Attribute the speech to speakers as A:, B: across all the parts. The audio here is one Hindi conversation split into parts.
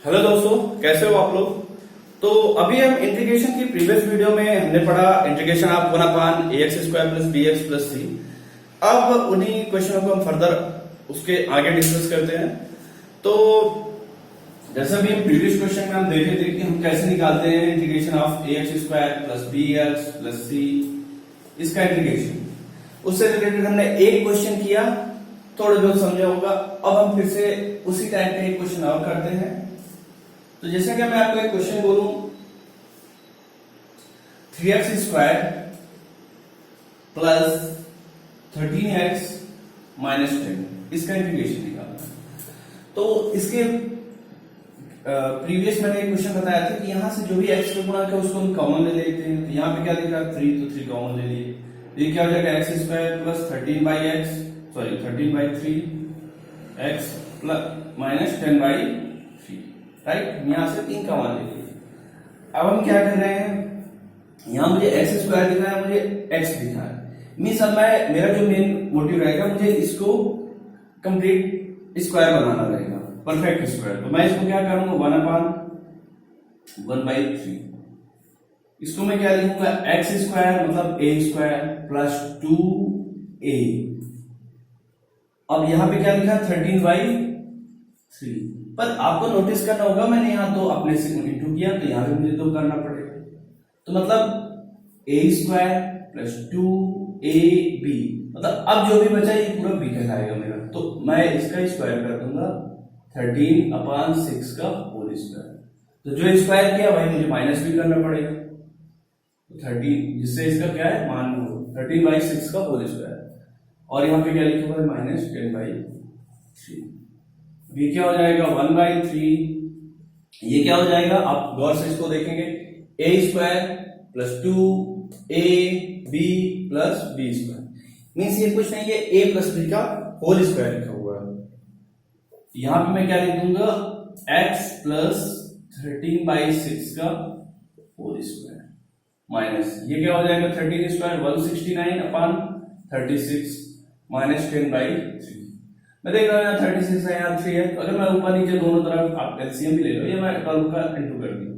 A: हेलो दोस्तों, कैसे हो आप लोग। तो अभी हम इंटीग्रेशन की प्रीवियस वीडियो में हमने पढ़ा integration of 1 ax square plus B X plus C. अब उन्हीं क्वेश्चनों को हम फर्दर उसके आगे डिस्कस करते हैं। तो जैसा भी हम प्रीवियस क्वेश्चन में हम देखे थे कि हम कैसे निकालते हैं integration of ax square plus B X plus C, इसका इंटीग्रेशन। उससे रिलेटेड हमने एक क्वेश्चन किया, थोड़ा बहुत समझा होगा। अब हम फिर से उसी टाइप का एक क्वेश्चन और करते हैं। तो जैसे कि मैं आपको एक क्वेश्चन बोलूं, 3x square plus 13x minus 10, इसका इंटीग्रेशन निकालना है। तो इसके प्रीवियस मैंने एक क्वेश्चन बताया था कि यहां से जो भी x पे गुणा किया उसको हम कॉमन ले लेते हैं। तो यहाँ पे क्या लिखा 3, तो 3 कॉमन ले लिए। ये क्या हो जाएगा x square plus 13/3 x plus minus 10/3, right. यहां से 3 कॉमन ले लिए। अब हम क्या कर रहे हैं, यहां मुझे x स्क्वायर दिखा है, मुझे x दिखा है। मीन्स अब मेरा जो मेन मोटिव रहेगा, मुझे इसको कंप्लीट स्क्वायर बनाना रहेगा, परफेक्ट स्क्वायर। तो मैं इसको क्या करूंगा 1/1/3। इसको मैं क्या लिखूंगा x स्क्वायर मतलब a स्क्वायर प्लस 2a। अब यहां पे क्या लिखा 13/3। पर आपको नोटिस करना होगा, मैंने यहां तो अपने से इंटू किया, तो यहां पे मुझे तो करना पड़ेगा। तो मतलब a स्क्वायर प्लस 2ab, मतलब अब जो भी बचा ये पूरा b कहलाएगा मेरा। तो मैं इसका स्क्वायर कर दूंगा 13/6 का होल स्क्वायर। तो जो स्क्वायर किया वही मुझे माइनस भी करना पड़ेगा, तो 13, जिससे इसका क्या है मान लो 13/6 का होल स्क्वायर। और यहाँ पे क्या लिखा हुआ है माइनस 10/3। ये क्या हो जाएगा 1/3। ये क्या हो जाएगा, आप गौर से इसको देखेंगे, a square plus 2ab plus b square. Means ये कुछ नहीं है, a प्लस b का होल स्क्वायर लिखा हुआ है। यहां पे मैं क्या लिख दूंगा x प्लस 13/6 का होल स्क्वायर माइनस ये क्या हो जाएगा 13 स्क्वायर 169/36 माइनस 10/3। मैं देख रहा हूं यहाँ 36 है, यहाँ 3 है। तो अगर मैं ऊपर नीचे दोनों तरफ आप एलसीएम भी ले लो, ये मैं 12 का इंटू कर दूं,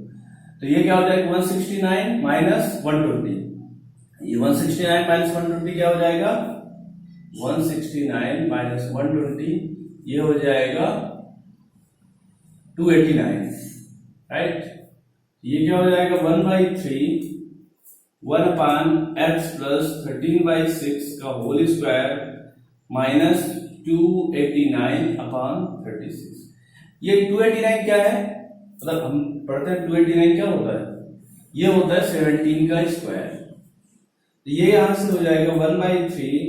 A: तो ये क्या हो जाएगा 169 माइनस 120। ये 169 माइनस 120 क्या हो जाएगा 169 माइनस 120, ये हो जाएगा 289, राइट। ये क्या हो जाएगा 1/3 1/x प्लस 13/6 का होल स्क्वायर माइनस 289/36। ये 289 क्या है, मतलब हम पढ़ते हैं 289 क्या होता है, ये होता है 17 का स्क्वायर। तो ये यहां से हो जाएगा 1/3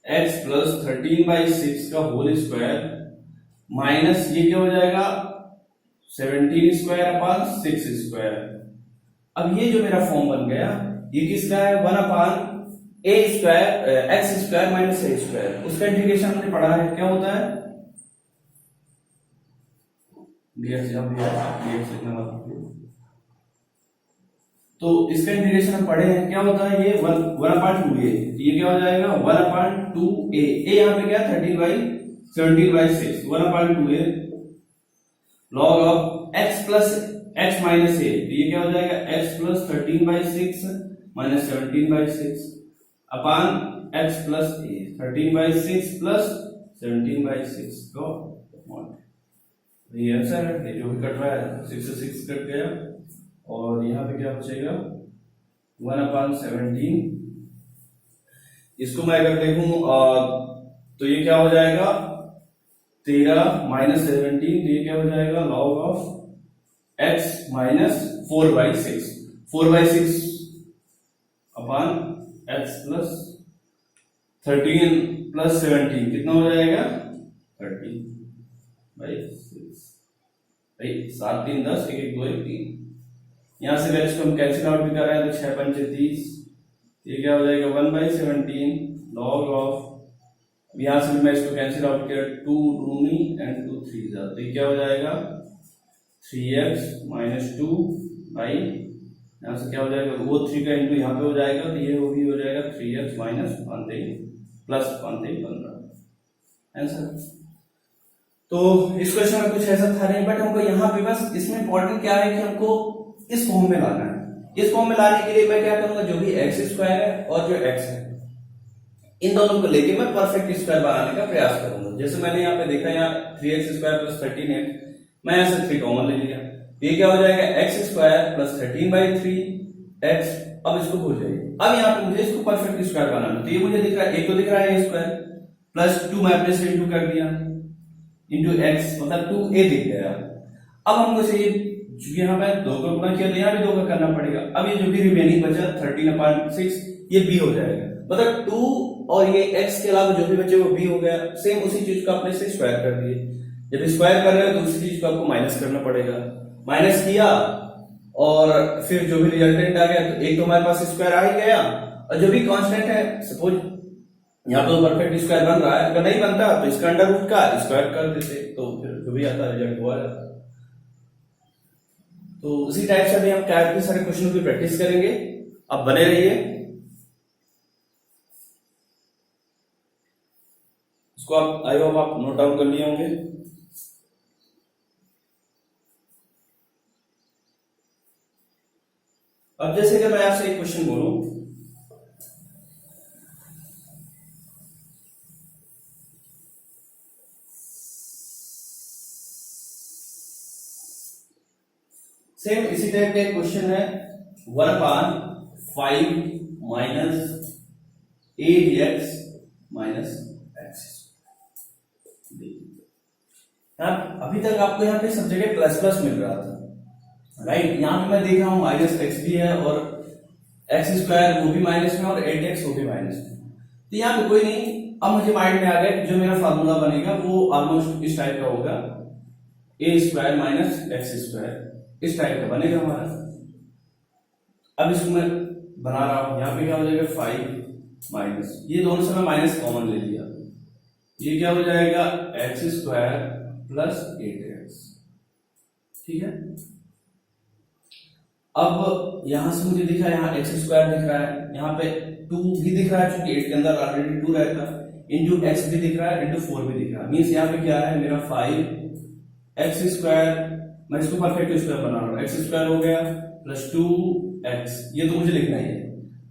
A: x प्लस 13/6 का होल स्क्वायर माइनस ये क्या हो जाएगा 17 स्क्वायर/6 स्क्वायर। अब ये जो मेरा फॉर्म बन गया, ये किसका है 1/a square x square minus a square. उसका इंटीग्रेशन हमने पढ़ा है, क्या होता है तो इसका इंटीग्रेशन हम पढ़े हैं, क्या होता है ये 1/2a। ये क्या हो जाएगा 1/2a। a यहां पे क्या 17/6 1/2a log of x plus x minus a। तो ये क्या हो जाएगा x plus 13/6 minus 17/6 upon x plus a 13/6 plus 17/6 का मॉड। ये आंसर है, ये जो भी कट रहा है 6 से 6 कट गया, और यहाँ पे क्या बचेगा 1/17। इसको मैं अगर देखूं तो ये क्या हो जाएगा 13 माइनस 17, तो ये क्या हो जाएगा log of x minus 4/6 4/6 upon x plus 13 plus 17 कितना हो जाएगा 30/6। भाई 7 3 10 1 1 2 1 3। यहां से वैल्यूज को हम कैंसिल आउट भी कर रहे हैं, तो 6 5 30। ये क्या हो जाएगा 1/17 लॉग ऑफ, यहां से मैं इसको कैंसिल आउट किया 2 2 एंड 2 3 जा, तो ये क्या हो जाएगा 3x माइनस 2 बाई, यहां से क्या हो जाएगा वो 3 का इंटू यहां पे हो जाएगा, तो ये वो भी हो जाएगा 3x माइनस 1 प्लस 1 15 आंसर। तो इस क्वेश्चन में कुछ ऐसा था नहीं, बट हमको यहाँ पे बस इसमें इंपॉर्टेंट क्या है कि हमको इस फॉर्म में लाना है। इस फॉर्म में लाने के लिए मैं क्या करूंगा, जो भी एक्स स्क्वायर है और जो एक्स है इन दोनों को लेके मैं परफेक्ट स्क्वायर बनाने का प्रयास करूंगा। जैसे मैंने यहाँ पे देखा, यहाँ 3x स्क्वायर प्लस 13x, मैं यहाँ से 3 कॉमन ले लिया, ये क्या हो जाएगा एक्स स्क्वायर प्लस 13/3x। अब इसको भूल जाइए। अब यहाँ पे मुझे इसको परफेक्ट स्क्वायर बनाना, तो ये मुझे दिख रहा है, एक तो दिख रहा है स्क्वायर प्लस 2 मैं अपने से इंटू कर दिया इंटू एक्स, मतलब 2a दिख गया। अब हमको चाहिए, चूंकि यहाँ पे 2 का गुणा किया तो यहाँ भी 2 का करना पड़ेगा। अब ये जो भी रिमेनिंग बचा 13/6 ये b हो जाएगा, मतलब 2 और ये x के अलावा जो भी बचे वो b हो गया। सेम उसी चीज को अपने से स्क्वायर कर दिए। जब स्क्वायर कर रहे हो तो उसी चीज को आपको माइनस करना पड़ेगा। माइनस किया और फिर जो भी रिजल्टेंट आ गया, तो एक तो हमारे पास स्क्वायर आ ही गया, और जो भी कांस्टेंट है, सपोज यहाँ पे परफेक्ट स्क्वायर बन रहा है, अगर नहीं बनता तो इसका अंडर रूट का स्क्वायर कर देते, तो फिर जो भी आता रिजल्ट हुआ जाता। तो उसी टाइप से अभी हम कैट के सारे क्वेश्चन की प्रैक्टिस करेंगे। अब बने रहिए, इसको आप आई होप आप नोट डाउन कर लिए होंगे। अब जैसे कि मैं आपसे एक क्वेश्चन बोलूं, सेम इसी टाइप का एक क्वेश्चन है, 1/5 माइनस 8x माइनस x। अभी तक आपको यहाँ पे सब जगह प्लस प्लस मिल रहा था, राइट। यहाँ पे मैं देख रहा हूँ माइनस एक्स भी है और एक्स स्क्वायर वो भी माइनस में और 8x वो भी माइनस में। तो यहाँ पे कोई नहीं, अब मुझे माइंड में आ गया कि जो मेरा फार्मूला बनेगा वो ऑलमोस्ट इस टाइप का होगा, a square minus X square, इस टाइप का बनेगा हमारा। अब इसको मैं बना रहा हूं, यहाँ पे क्या हो जाएगा 5 माइनस, ये दोनों से मैं माइनस कॉमन ले लिया, ये क्या हो जाएगा एक्स स्क्वायर प्लस 8x, ठीक है। अब यहां से मुझे दिखा, यहाँ एक्स स्क्वायर दिख रहा है, यहाँ पे 2 भी दिख रहा है क्योंकि 8 के अंदर ऑलरेडी 2 रहता, इंटू एक्स भी दिख रहा है, इंटू 4 भी दिख रहा है। मीन्स यहाँ पे क्या है मेरा 5x स्क्वायर, मैं इसको परफेक्ट स्क्वायर बना रहा हूँ, एक्स स्क्वायर हो गया प्लस 2x, ये तो मुझे लिखना ही है।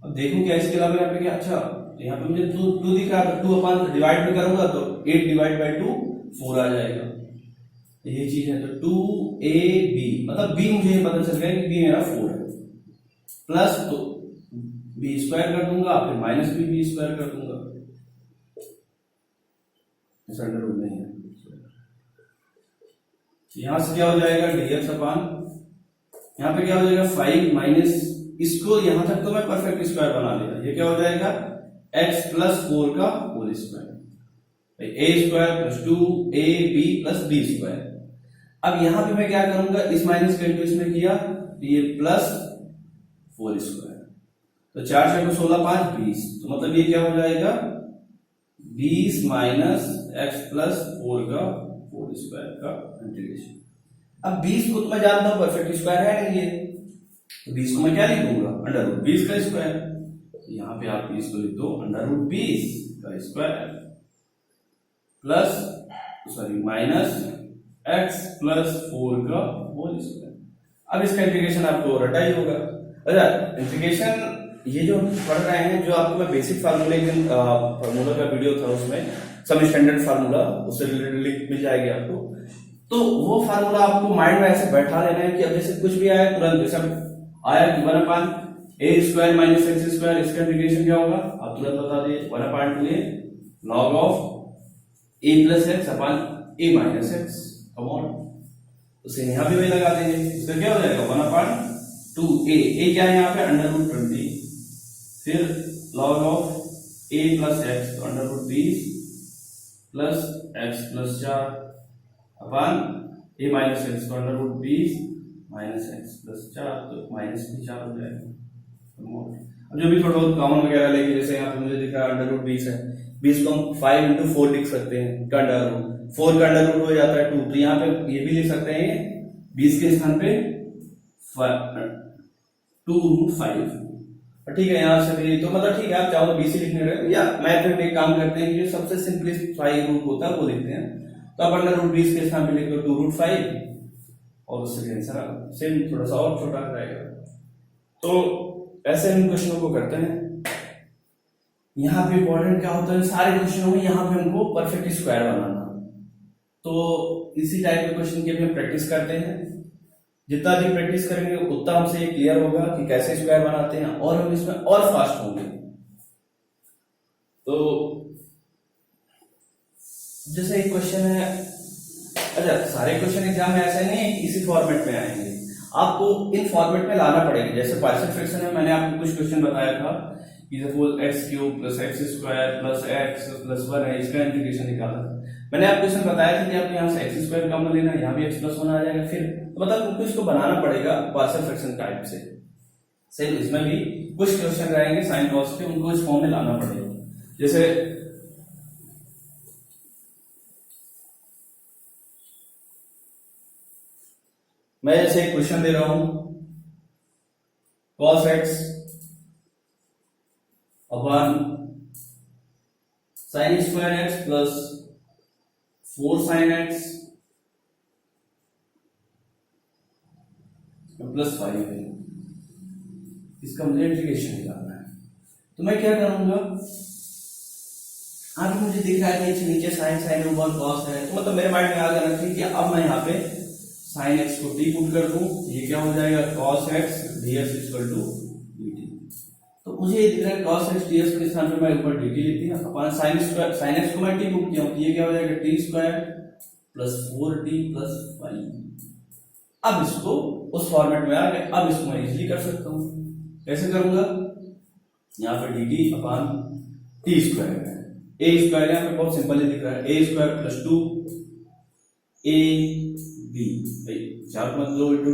A: अब देखूं क्या इसके अलावा यहाँ पे क्या, अच्छा यहाँ पे मुझे 2 दिख रहा है, 2 अपन डिवाइड भी करूंगा तो 8 डिवाइड बाई 2 4 आ जाएगा, ये चीज है। तो 2ab मतलब b मुझे पता चल गया कि b मेरा 4 है, प्लस तो b स्क्वायर कर दूंगा, फिर माइनस b स्क्वायर कर दूंगा, इस अंडर रूट नहीं है। यहां से क्या हो जाएगा dx अपान, यहाँ पे क्या हो जाएगा 5 माइनस, इसको यहां तक तो मैं परफेक्ट स्क्वायर बना लिया, ये क्या हो जाएगा x प्लस 4 का whole square, a square plus 2ab plus b square. अब यहां पे मैं क्या करूंगा, इस माइनस का इंटू इसमें किया तो ये प्लस 4 स्क्वायर, तो 4 से 16 5 20, तो मतलब ये क्या हो जाएगा 20 माइनस एक्स प्लस 4 का होल स्क्वायर का इंटीग्रेशन। अब 20 को तो मैं जानता हूं परफेक्ट स्क्वायर है नहीं ये, तो 20 को मैं क्या लिख दूंगा अंडर रूट 20 का स्क्वायर, तो यहां पे आप 20 को लिख दो अंडर रूट 20 का square plus sorry minus x plus 4 का होल स्क्वायर। अब इसका इंटीग्रेशन आपको रटा ही होगा। अच्छा इंटीग्रेशन ये जो पढ़ रहे हैं, जो आपको मैं बेसिक फार्मूला का वीडियो था उसमें सम स्टैंडर्ड फार्मूला, उससे रिलेटेड लिंक मिल जाएगी आपको, तो वो फार्मूला आपको माइंड में ऐसे बैठा लेना है कि अब जैसे कुछ भी आया तुरंत, जैसे आया 1/a square minus X square, इसका इंटीग्रेशन क्या होगा आप तुरंत बता दिए 1/2a log of a plus x upon a minus x upon, उसे यहां भी वही लगा देंगे, इसका क्या हो जाएगा 1/2a, a क्या है यहाँ पे अंडर रूट 20, फिर log of a plus X तो under root 20 plus X plus 4 upon a minus X तो under root 20 minus X plus 4, तो माइनस भी 4 हो जाएगा। अब जो भी थोड़ा बहुत कॉमन वगैरह लेके, जैसे यहाँ पे मुझे दिख रहा है अंडर रूट 20 है, 20 को हम 5 इंटू 4 लिख सकते हैं का अंडर रूट, 4 का अंडर रूट हो जाता है 2, तो यहाँ पे ये भी लिख सकते हैं 20 के स्थान पे 2 रूट 5, ठीक है। यहाँ से भी तो मतलब ठीक है, आप चाहो तो 20 ही लिखने रहे, या मैथ में एक काम करते हैं कि जो सबसे सिंपलिफाई रूट होता है वो लिखते हैं, तो अब अंडर रूट 20 के स्थान पे लिखो 2√5 और उससे आंसर सेम थोड़ा सा और छोटा रहेगा। तो ऐसे हम क्वेश्चनों को करते हैं। यहाँ पे इंपॉर्टेंट क्या होता है सारे क्वेश्चनों में, यहाँ पे हमको परफेक्ट स्क्वायर बनाना। तो इसी टाइप के क्वेश्चन की भी हम प्रैक्टिस करते हैं। जितना भी प्रैक्टिस करेंगे उतना हमसे ये क्लियर होगा कि कैसे स्क्वायर बनाते हैं और हम इसमें और फास्ट होंगे। तो जैसे एक क्वेश्चन है, अच्छा सारे क्वेश्चन एग्जाम में ऐसे नहीं है कि इसी फॉर्मेट में आएंगे, आपको इन फॉर्मेट में लाना पड़ेगा। जैसे पार्शियल फ्रैक्शन में मैंने आपको कुछ क्वेश्चन बताया था कि सपोज x³ + x² + x + 1 है, इसका इंटीग्रेशन निकालना। मैंने आपको क्वेश्चन बताया था कि आपको यहाँ से x² कॉमन लेना, यहाँ भी x + 1 आ जाएगा। फिर तो मतलब आपको इसको बनाना पड़ेगा पार्शियल फ्रैक्शन टाइप से। सेम इसमें भी कुछ क्वेश्चन रहेंगे साइन कॉस के, उनको इस फॉर्म में लाना पड़ेगा। जैसे मैं जैसे एक क्वेश्चन दे रहा हूं, cos x अपन sin² x plus 4 sin x plus 5 है, इसका मुझे इंटीग्रेशन निकालना है। तो मैं क्या करूंगा, आगे मुझे दिख रहा है कि नीचे sin ऊपर cos है, तो मतलब मेरे माइंड में आ जाना चाहिए कि अब मैं यहाँ पे sin x को t पुट कर दूं, ये क्या हो जाएगा cos x dx = dt। तो मुझे ये दिख रहा है cos x dx के स्थान पे मैं ऊपर dt लिख दिया, अपन sin x को मैं t पुट किया हूं, तो ये क्या हो जाएगा t² + 4t + 5। अब इसको उस फॉर्मेट में आ गया, अब इसको मैं इजीली कर सकता हूं। कैसे करूंगा, यहाँ पे dt अपन t² है, a² यहाँ पे बहुत सिंपल ही दिख रहा है, a² + 2ab भाई 4 मत लो इंटू,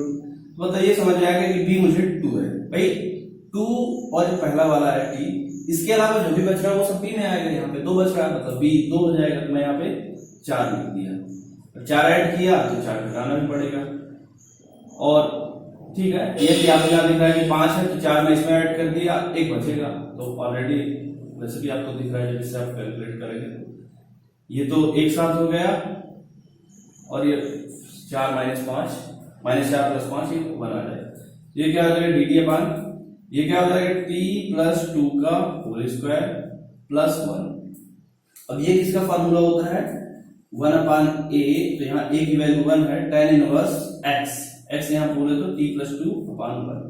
A: मतलब ये समझ में आएगा कि b मुझे 2 है भाई। 2 और जो पहला वाला है t, इसके अलावा जो भी बच रहा है वो सब b में आएगा। यहाँ पे 2 बच रहा है मतलब b 2 हो जाएगा, तो मैं यहाँ पे 4 लिख दिया। 4 ऐड किया तो 4 घटाना भी पड़ेगा, और ठीक है ये भी आपको यहाँ दिख रहा है कि 5 है, तो 4 में इसमें ऐड कर दिया, 1 बचेगा। तो ऑलरेडी वैसे भी आपको दिख रहा है, जब इससे आप कैलकुलेट करेंगे ये तो एक साथ हो गया, और ये 4 - 5 -4 + 5 ये 1 आ जाएगा। ये क्या हो जाएगा dt अपन, ये क्या हो जाएगा t + 2 का होल स्क्वायर + 1। अब ये किसका फार्मूला होता है 1/a, तो यहाँ a की वैल्यू 1 है, tan इनवर्स x, x यहाँ बोले तो t + 2/1।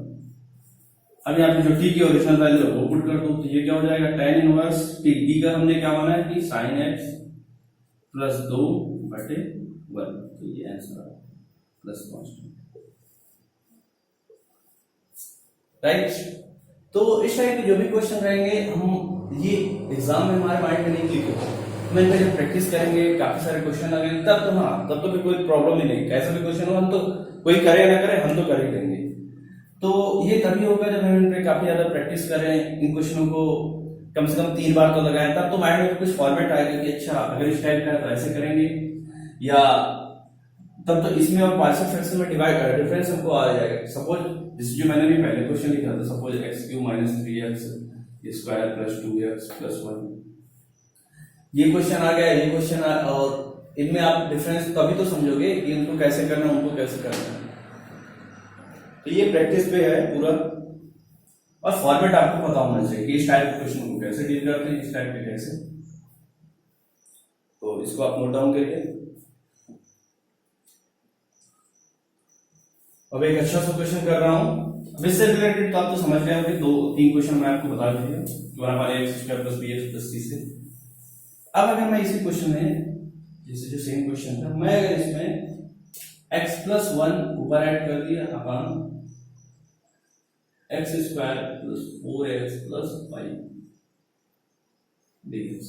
A: अब यहाँ पे जो t की ओरिजिनल वैल्यू है वो पुट कर दो, तो ये क्या हो जाएगा tan इनवर्स t, d का हमने क्या माना है कि sin x + 2/1, तो ये आंसर है +5, राइट। तो इस टाइप के जो भी क्वेश्चन रहेंगे, हम ये एग्जाम में हमारे माइंड में नहीं क्लिक होगा, मैं जब प्रैक्टिस करेंगे काफी सारे क्वेश्चन आ गए तब तो हाँ, तब तो भी कोई प्रॉब्लम ही नहीं, कैसा भी क्वेश्चन हो हम तो कोई करे ना करे हम तो कर ही लेंगे। तो ये तभी होगा जब हम इन पे काफी ज्यादा प्रैक्टिस करें, इन क्वेश्चनों को कम से कम 3 बार तो लगाएं, तब तो माइंड में कुछ फॉर्मेट आएगा कि अच्छा अगर इस टाइप का है तो ऐसे करेंगे, या तब तो इसमें और पार्शियल फ्रैक्शन में डिफरेंस हमको आ जाएगा। सपोज जो मैंने भी पहले क्वेश्चन लिखा था, सपोज x³ - 3x² + 2x + 1, ये क्वेश्चन आ गया, ये क्वेश्चन और इनमें आप डिफरेंस तभी तो समझोगे कि उनको कैसे करना, उनको कैसे करना। तो ये प्रैक्टिस पे है पूरा, और फॉर्मेट आपको पता होना चाहिए कि इस टाइप के क्वेश्चन को कैसे डील करते हैं, इस टाइप के कैसे। तो इसको आप नोट डाउन करिए। अब एक अच्छा सा क्वेश्चन कर रहा हूं, अब इससे रिलेटेड तो आप तो समझ गए होंगे, 2-3 क्वेश्चन मैं आपको बता दिया कि हमारे x² + bx + c से। अब अगर मैं इसी क्वेश्चन में, जैसे जो सेम क्वेश्चन था, मैं अगर इसमें x + 1 ऊपर ऐड कर दिया अपन x² + 4x + 5 dx,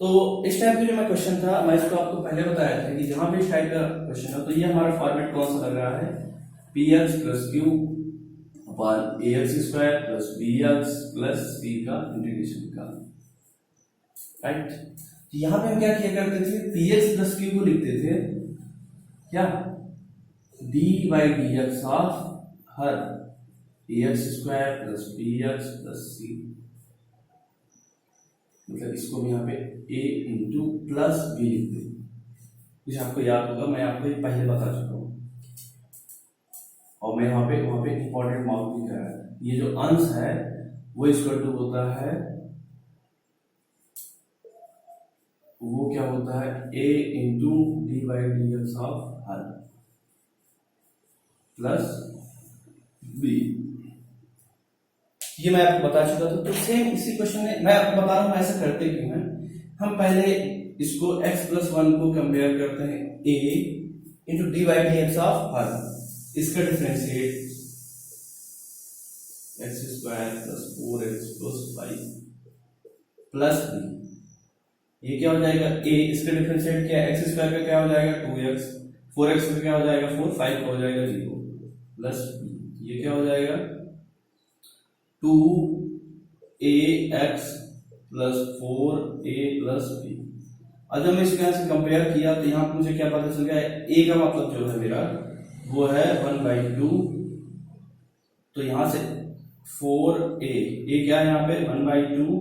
A: तो इस टाइप का जो मैं क्वेश्चन था, मैं इसको आपको पहले बताया था कि जहां भी इस टाइप का क्वेश्चन है, तो ये हमारा फॉर्मेट कौन सा लग रहा है, px + q / ax² + bx + c का इंटीग्रेशन का, राइट। तो यहां पे हम क्या किया करते थे, px + q को लिखते थे क्या d/dx of her ax² + bx + c, मतलब इसको भी यहाँ पे a + b लिखते हैं, कुछ आपको याद होगा, मैं आपको ये पहले बता चुका हूँ, और मैं वहां पे इंपॉर्टेंट मार्क भी कराया है। ये जो अंश है वो इक्वल टू होता है, वो क्या होता है, a into D by D x of r plus B. ये मैं आपको बता चुका था। तो सेम इसी क्वेश्चन में मैं आपको बता रहा हूं ऐसा करते क्यों हैं। हम पहले इसको x प्लस 1 को कंपेयर करते हैं a into D by D x of R, इसका differentiate X square plus 4x plus 5 plus B. ये क्या हो जाएगा, a, इसका डिफरेंशिएट क्या है, एक्स स्क्वायर का क्या हो जाएगा 2x, 4x का क्या हो जाएगा 4, 5 का हो जाएगा 0 प्लस b। ये क्या हो जाएगा 2ax plus 4a plus b। अब जब मैं इसके यहाँ से कंपेयर किया तो यहाँ मुझे क्या पता चल गया, a का मतलब जो है मेरा वो है 1/2, तो यहाँ से 4a, a क्या है यहाँ पे 1/2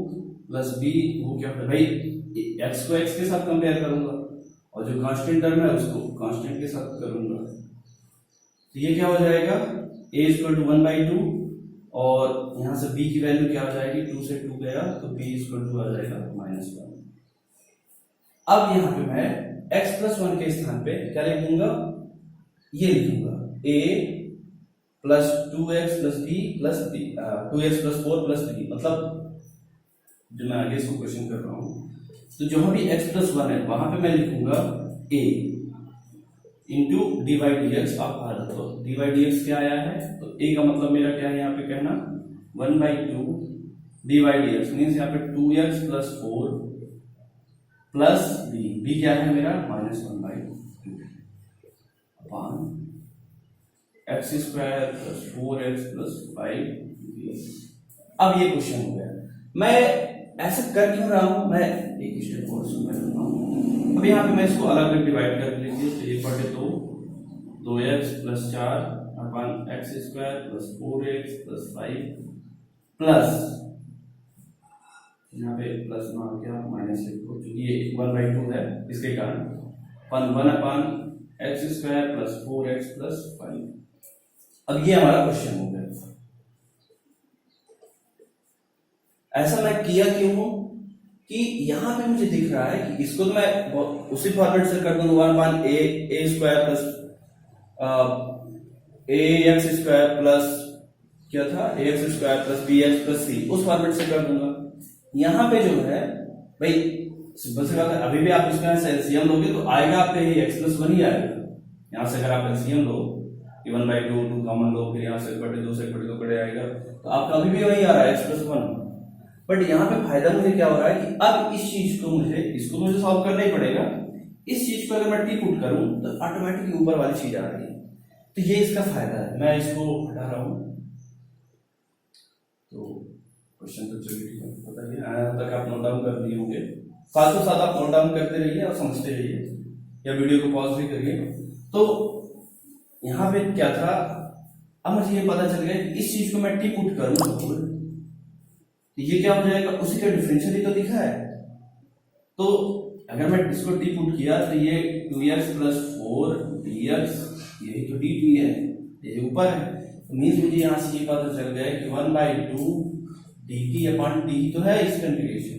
A: प्लस b, वो क्या है भाई x को x के साथ कंपेयर करूंगा और जो कांस्टेंट टर्म है उसको कांस्टेंट के साथ करूंगा। तो ये क्या हो जाएगा a इक्वल टू 1/2 और यहां से b की वैल्यू क्या हो जाएगी, 2 से 2 गया तो b इक्वल टू आ जाएगा -1। अब यहाँ पे मैं x प्लस 1 के स्थान पे क्या लिखूंगा, ये लिखूंगा a plus 2x plus b plus b, 2x plus 4 plus b। मतलब जो मैं आगे इसको क्वेश्चन कर रहा हूं, तो जहां भी x प्लस 1 है वहां पे मैं लिखूंगा a into D by D x of r. तो डी बाई डी एक्स क्या आया है, तो a का मतलब मेरा क्या है यहाँ पे कहना 1/2 D by D x means यहाँ पे 2x प्लस 4 प्लस b क्या है मेरा -1/2 upon x square plus 4x plus 5। अब ये क्वेश्चन हो गया। मैं ऐसा कर क्यों रहा हूं, मैं एक स्टेप और सुन रहा हूं। अब यहाँ पे मैं इसको अलग अलग डिवाइड कर लीजिए, तो ये पढ़े तो 2x plus 4 upon X square plus 4x plus 5 plus यहाँ पे प्लस ना क्या माइनस लिखो क्योंकि ये 1/2 है इसके कारण, 1 upon X square plus 4x plus 5। अब ये हमारा क्वेश्चन हो गया। ऐसा मैं किया क्यों हूं कि यहां पे मुझे दिख रहा है कि इसको तो मैं उसी फॉर्मेट से कर दूंगा 1/a square plus ax square plus क्या था ax square plus bx plus c, उस फॉर्मेट से कर दूंगा। यहां पे जो है भाई सिंपल सी बात है, अभी भी आप इसका एलसीएम लोगे तो आएगा आपका ये x प्लस 1 ही आएगा। यहां से अगर आप एलसीएम लो 1/2 2 कॉमन लो, फिर यहां से 1/2 से 1/2 कड़े आएगा, तो आपका अभी भी वही आ रहा है x प्लस 1। बट यहाँ पे फायदा मुझे क्या हो रहा है कि अब इस चीज को इसको मुझे सॉल्व करना ही पड़ेगा। इस चीज को अगर मैं टी पुट करूं तो ऑटोमेटिकली ऊपर वाली चीज आ रही है, तो ये इसका फायदा है। मैं इसको हटा रहा हूं। तो क्वेश्चन तो चलिए ठीक है, बताइए आया तक आप नोट डाउन कर लिए होंगे, साथ ही साथ आप नोट डाउन करते रहिए और समझते रहिए या वीडियो को पॉज भी करिए। तो यहाँ पे क्या था, अब मुझे ये पता चल गया कि इस चीज को मैं टी पुट करूं तो ये क्या हो जाएगा, उसी का डिफरेंशियल ही तो लिखा है। तो अगर मैं इसको डी पुट किया तो ये 2x प्लस 4 dx, यही तो dt है, ये ऊपर है, तो मीन्स मुझे यहाँ से ये पता चल गया कि 1/2 dt अपॉन dt तो है इसका इंटीग्रेशन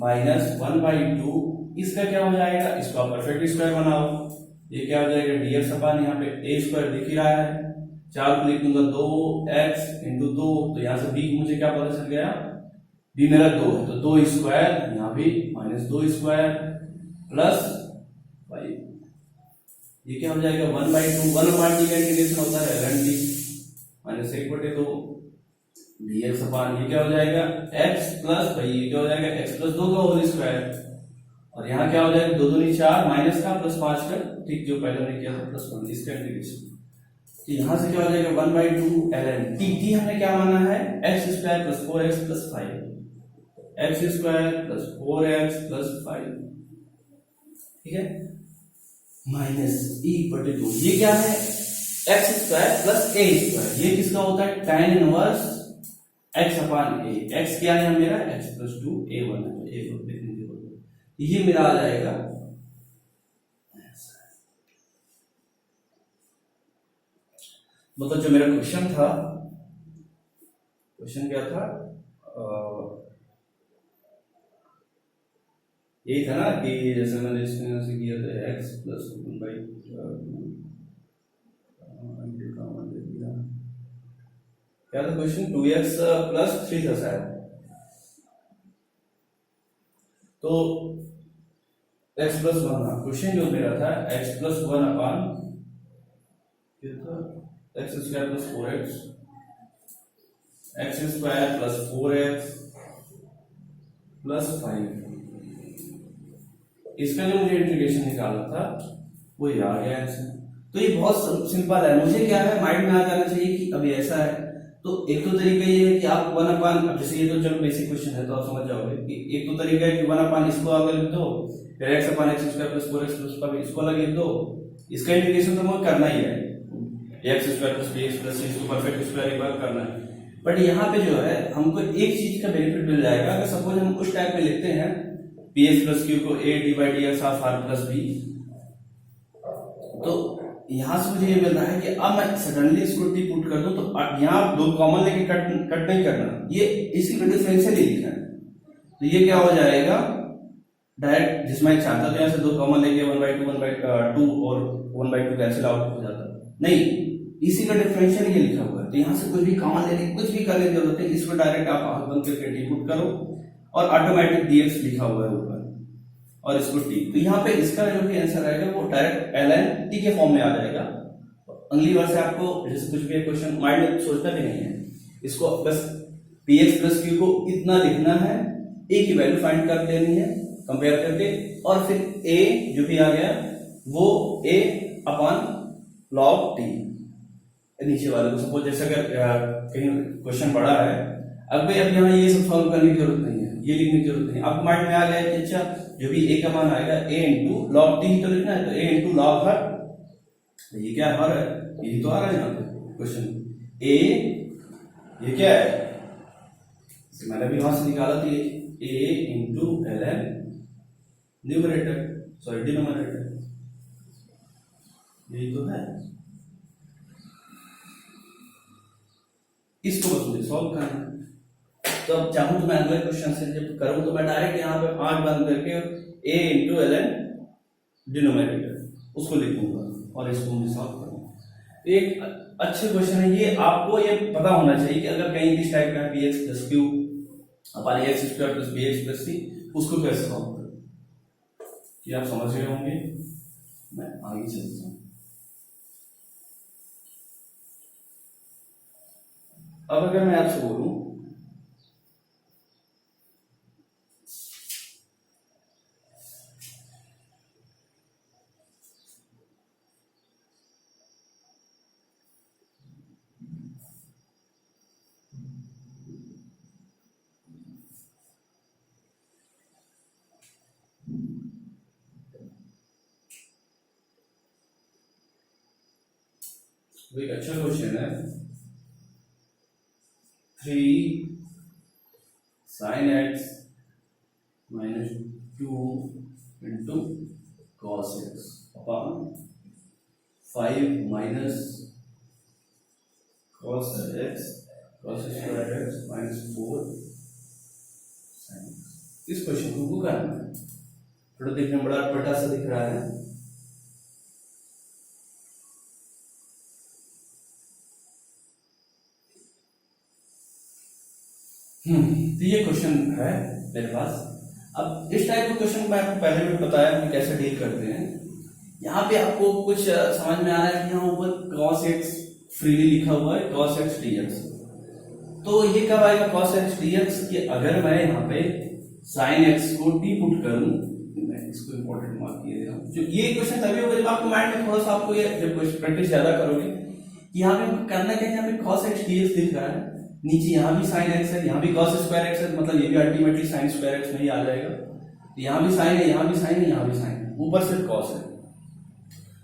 A: माइनस 1/2 इसका क्या हो जाएगा, इसका परफेक्ट स्क्वायर बनाओ, ये क्या हो जाएगा dx अपॉन यहाँ पे a स्क्वायर दिख ही रहा है, 4 को लिख दूंगा 2x इंटू 2, तो यहां से b मुझे क्या पता चल गया, b मेरा 2 है तो 2 स्क्वायर, यहां भी -2 स्क्वायर प्लस 5। ये क्या हो जाएगा 1/2, 1/d का इंटीग्रेशन होता है ln d minus 1/2 dx upon ये क्या हो जाएगा x प्लस भाई ये क्या हो जाएगा x प्लस 2 का होल स्क्वायर, और यहाँ क्या हो जाएगा 2 दूनी 4 माइनस का प्लस 5 का, ठीक जो पहले हमने किया था प्लस 1 इसका इंटीग्रेशन। तो यहां से क्या हो जाएगा 1/2 ln dt हमने क्या माना है x square plus 4x plus 5, x square plus 4x plus 5, ठीक है, माइनस e/2। ये क्या है x square plus a square, ये किसका होता है tan inverse x upon a। x क्या है मेरा x प्लस 2 a1 है, a1 देखने के बाद ये मेरा आ जाएगा मतलब जो मेरा क्वेश्चन था, क्वेश्चन क्या था, यही था ना कि जैसे मैंने इसमें यहाँ से किया था x प्लस 1/2 क्या था क्वेश्चन, 2x प्लस 3 था शायद। तो x प्लस 1, क्वेश्चन जो मेरा था x plus 1 upon X square plus 4x, X square plus 4x plus 5, इसका जो मुझे इंटीग्रेशन निकालना था वो ये आ गया आंसर। तो ये बहुत सिंपल है, मुझे क्या है माइंड में आ जाना चाहिए कि अभी ऐसा है। तो एक तो तरीका ये है कि आप 1 अपान, अब जैसे ये तो चलो बेसिक क्वेश्चन है तो आप समझ जाओगे कि एक तो तरीका है कि 1 अपान इसको आगे लिख दो, फिर x upon X square plus 4x plus 5 इसको अलग लिख दो, इसका इंटीग्रेशन तो मुझे करना ही है, X square plus bx plus c इसको परफेक्ट स्क्वायर एक बार करना है। बट यहाँ पे जो है हमको एक चीज का बेनिफिट मिल जाएगा, अगर सपोज हम उस टाइप में लिखते हैं px प्लस q को a divide dx of r plus b, तो यहां से मुझे ये मिल रहा है कि अब मैं सडनली इसको टी पुट कर दूं तो यहाँ दो कॉमन लेके कट नहीं करना, ये इसी का डिफरेंशियल ही लिखना है। तो ये क्या हो जाएगा डायरेक्ट, जिसमें चाहता तो यहाँ से दो कॉमन लेके 1/2 1/2 और 1/2 कैंसिल आउट हो जाता, नहीं इसी का डिफरेंशियल ये लिखा हुआ है। तो यहाँ से कुछ भी कॉमन लेने कुछ भी करने की जरूरत है, इसको डायरेक्ट आप आगे बंद करके टी पुट करो और ऑटोमेटिक dx लिखा हुआ है ऊपर और इसको टी। तो यहाँ पे इसका जो भी आंसर आएगा वो डायरेक्ट ln t के फॉर्म में आ जाएगा। अगली बार से आपको जैसे कुछ भी क्वेश्चन माइंड में सोचना भी नहीं है, इसको बस px प्लस q को इतना लिखना है, a की वैल्यू फाइंड कर लेनी है कंपेयर करके, और फिर a जो भी आ गया वो a अपॉन log t नीचे वाले को। सपोज जैसे अगर कहीं क्वेश्चन बड़ा है, अब भाई अब यहाँ ये सब सॉल्व करने की जरूरत नहीं है, ये लिखने की जरूरत नहीं, आपको माइंड में आ गया कि अच्छा जो भी a का मान आएगा a इंटू लॉग टी तो लिखना है, तो a इंटू लॉग हर, ये क्या हर है, यही तो आ रहा है यहाँ पे क्वेश्चन, a ये क्या है, मैंने भी वहां से निकाला था, a into ln numerator sorry denominator, यही तो है। इसको बस मुझे सॉल्व करना है। तो अब चाहूं तो मैं अगले क्वेश्चन से जब करूं तो मैं डायरेक्ट यहाँ पे 8 बंद करके a इंटू ln डिनोमिनेटर उसको लिखूंगा और इसको मुझे सॉल्व करूंगा। एक अच्छे क्वेश्चन है ये, आपको ये पता होना चाहिए कि अगर कहीं इस टाइप का bx plus q upon X square plus bx plus c उसको कैसे सॉल्व करूं, ये आप समझ गए होंगे। मैं आगे चलता हूं। अब अगर मैं आपसे बोलूं एक अच्छा क्वेश्चन है, 3 sin x minus 2 into cos x upon 5 minus cos x cos square x minus 4 sin x। इस क्वेश्चन को करना है, थोड़ा देखने में बड़ा अटपटा सा दिख रहा है। तो ये क्वेश्चन है मेरे पास। अब इस टाइप के क्वेश्चन मैं आपको पहले भी बताया कि कैसे डील करते हैं। यहाँ पे आपको कुछ समझ में आ रहा है कि यहाँ ऊपर cos x फ्रीली लिखा हुआ है cos x dx, तो ये कब आएगा cos x dx कि अगर मैं यहाँ पे sin x को t पुट करूं, मैं इसको इंपॉर्टेंट मार्क किए दे रहा हूँ। जो ये क्वेश्चन तभी होगा जब आपको माइंड में थोड़ा सा आपको ये जब प्रैक्टिस ज्यादा करोगे, यहाँ पे करना क्या है, यहाँ पे cos x dx दिख रहा है, नीचे यहाँ भी sin x है, यहाँ भी cos स्क्वायर x है, मतलब ये भी अल्टीमेटली sin स्क्वायर x में ही आ जाएगा। यहाँ भी sin है, यहाँ भी sin है, यहाँ भी sin है, ऊपर सिर्फ cos है।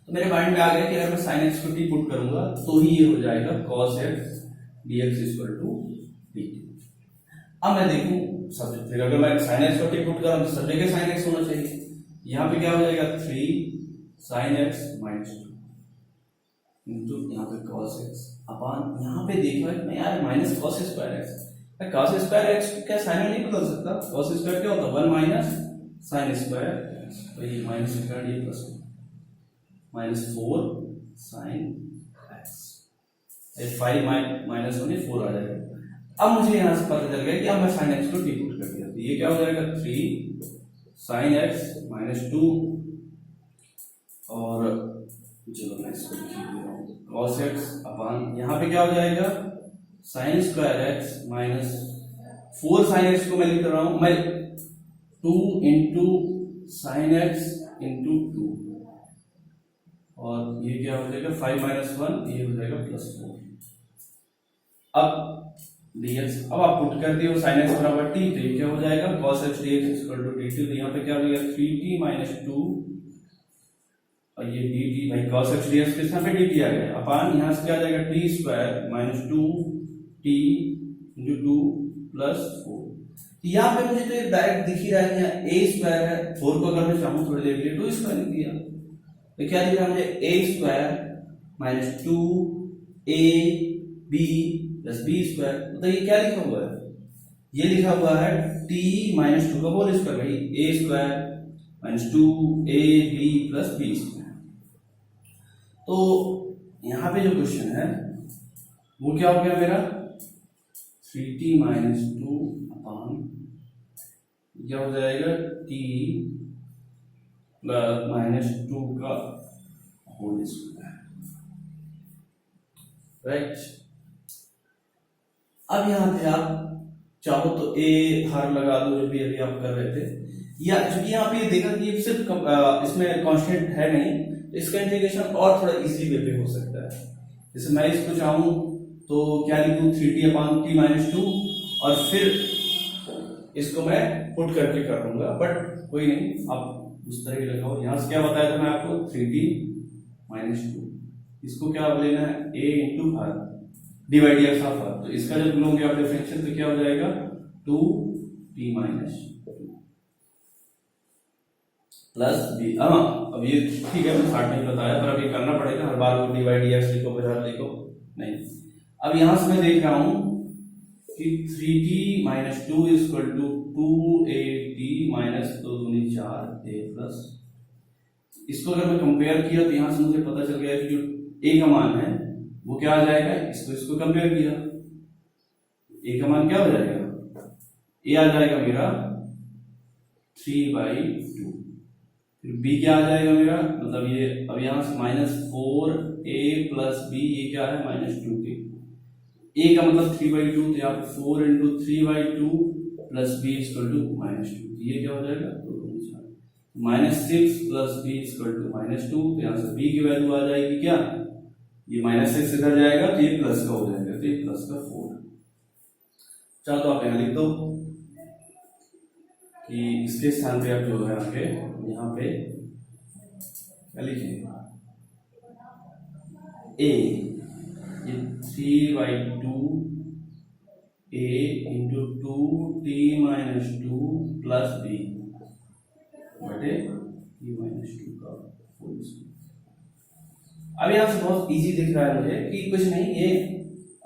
A: तो मेरे माइंड में आ गया कि अगर मैं sin x को t पुट करूंगा तो ही ये हो जाएगा cos x dx equal to dt। अब मैं देखूं सब्जेक्ट, फिर अगर मैं sin x को t पुट करूं तो सब जगह sin x होना चाहिए। यहाँ पे क्या हो जाएगा 3 sin x माइनस 2, इंटू यहाँ पे cos x अपान यहाँ पे देखो मैं यार minus cos square x, cos square x क्या साइन में नहीं बदल सकता, cos स्क्वायर क्या होता है 1 माइनस साइन स्क्वायर एक्स, तो ये माइनस स्क्वायर ये plus minus 4 sine x, 5 minus 1 4 आ जाएगा। अब मुझे यहाँ से पता चल गया कि अब मैं साइन एक्स को डी पुट कर दिया, तो ये क्या हो जाएगा 3 साइन एक्स माइनस 2 और चलो मैं इसको लिख दे रहा हूँ cos x अपान यहाँ पे क्या हो जाएगा sine square x minus 4 sine x को मैं लिख रहा हूँ मैं 2 इंटू साइन एक्स इंटू 2 और ये क्या हो जाएगा 5 माइनस 1 ये हो जाएगा प्लस 4। अब dx अब आप पुट कर दिए साइन एक्स बराबर t, तो ये क्या हो जाएगा cos x dx equal to dt, तो यहाँ पे क्या हो जाएगा 3t माइनस 2 और ये dt भाई cos x dx किस यहाँ पे dt आ गया अपान यहाँ से क्या आ जाएगा t square minus 2t into 2 plus 4। यहाँ पे मुझे तो ये डायरेक्ट दिख ही रहा है यहाँ a स्क्वायर है, 4 को अगर मैं चाहूँ थोड़ी देर के लिए 2 स्क्वायर लिख दिया, तो क्या दिख रहा है मुझे a square minus 2ab plus b square, तो ये क्या लिखा हुआ है, ये लिखा हुआ है t माइनस 2 का होल स्क्वायर भाई a square minus 2ab plus b square. तो यहाँ पे जो क्वेश्चन है वो क्या हो गया मेरा 3t माइनस 2 अपान क्या हो जाएगा t प्लस माइनस 2 का होल स्क्वायर, राइट। अब यहाँ पे आप चाहो तो a हर लगा दो जो भी अभी आप कर रहे थे, या चूंकि यहाँ पे देखा कि सिर्फ इसमें कांस्टेंट है नहीं, तो इसका इंटीग्रेशन और थोड़ा इजी वे पे हो सकता है। जैसे मैं इसको चाहूं तो क्या लिखूं 3t अपान t माइनस 2 और फिर इसको मैं पुट करके कर दूंगा, बट कोई नहीं आप उस तरह ही लगाओ। यहां से क्या बताया था मैं आपको 3t माइनस 2, इसको क्या लेना है a into her divide x of her, तो इसका जब लोगे आप डिफरेंशियल तो क्या हो जाएगा 2t माइनस प्लस बी। अब ये ठीक है मैं 60 में बताया, पर अब ये करना पड़ेगा हर बार वो डिवाइड एक्स लिखो बजाय लिखो नहीं। अब यहां से मैं देख रहा हूं कि 3t minus 2 equal to 2at minus 2 दूनी 4a प्लस, इसको अगर मैं कंपेयर किया तो यहां से मुझे पता चल गया कि जो a का मान है वो क्या आ जाएगा, इसको कंपेयर किया a का मान क्या हो जाएगा, a आ जाएगा मेरा 3/2, फिर b क्या आ जाएगा मेरा, मतलब ये अब यहां से माइनस 4a प्लस b, ये क्या है माइनस 2k, a का मतलब 3/2, तो यहाँ पे 4 into 3/2 plus b equal to minus 2, ये क्या हो जाएगा minus 6 plus b equal to minus 2, तो यहाँ से b की वैल्यू आ जाएगी क्या, ये माइनस 6 इधर जाएगा तो ये प्लस का हो जाएगा, तो ये प्लस का 4। चलो तो आप यहाँ लिख दो कि इसके स्थान पे आप जो है आपके यहाँ पे क्या लिखेंगे a, ये 3/2 a into 2t minus 2 plus b बटे t माइनस 2 का होल स्क्वायर। अब यहाँ से बहुत इजी दिख रहा है मुझे कि कुछ नहीं, ये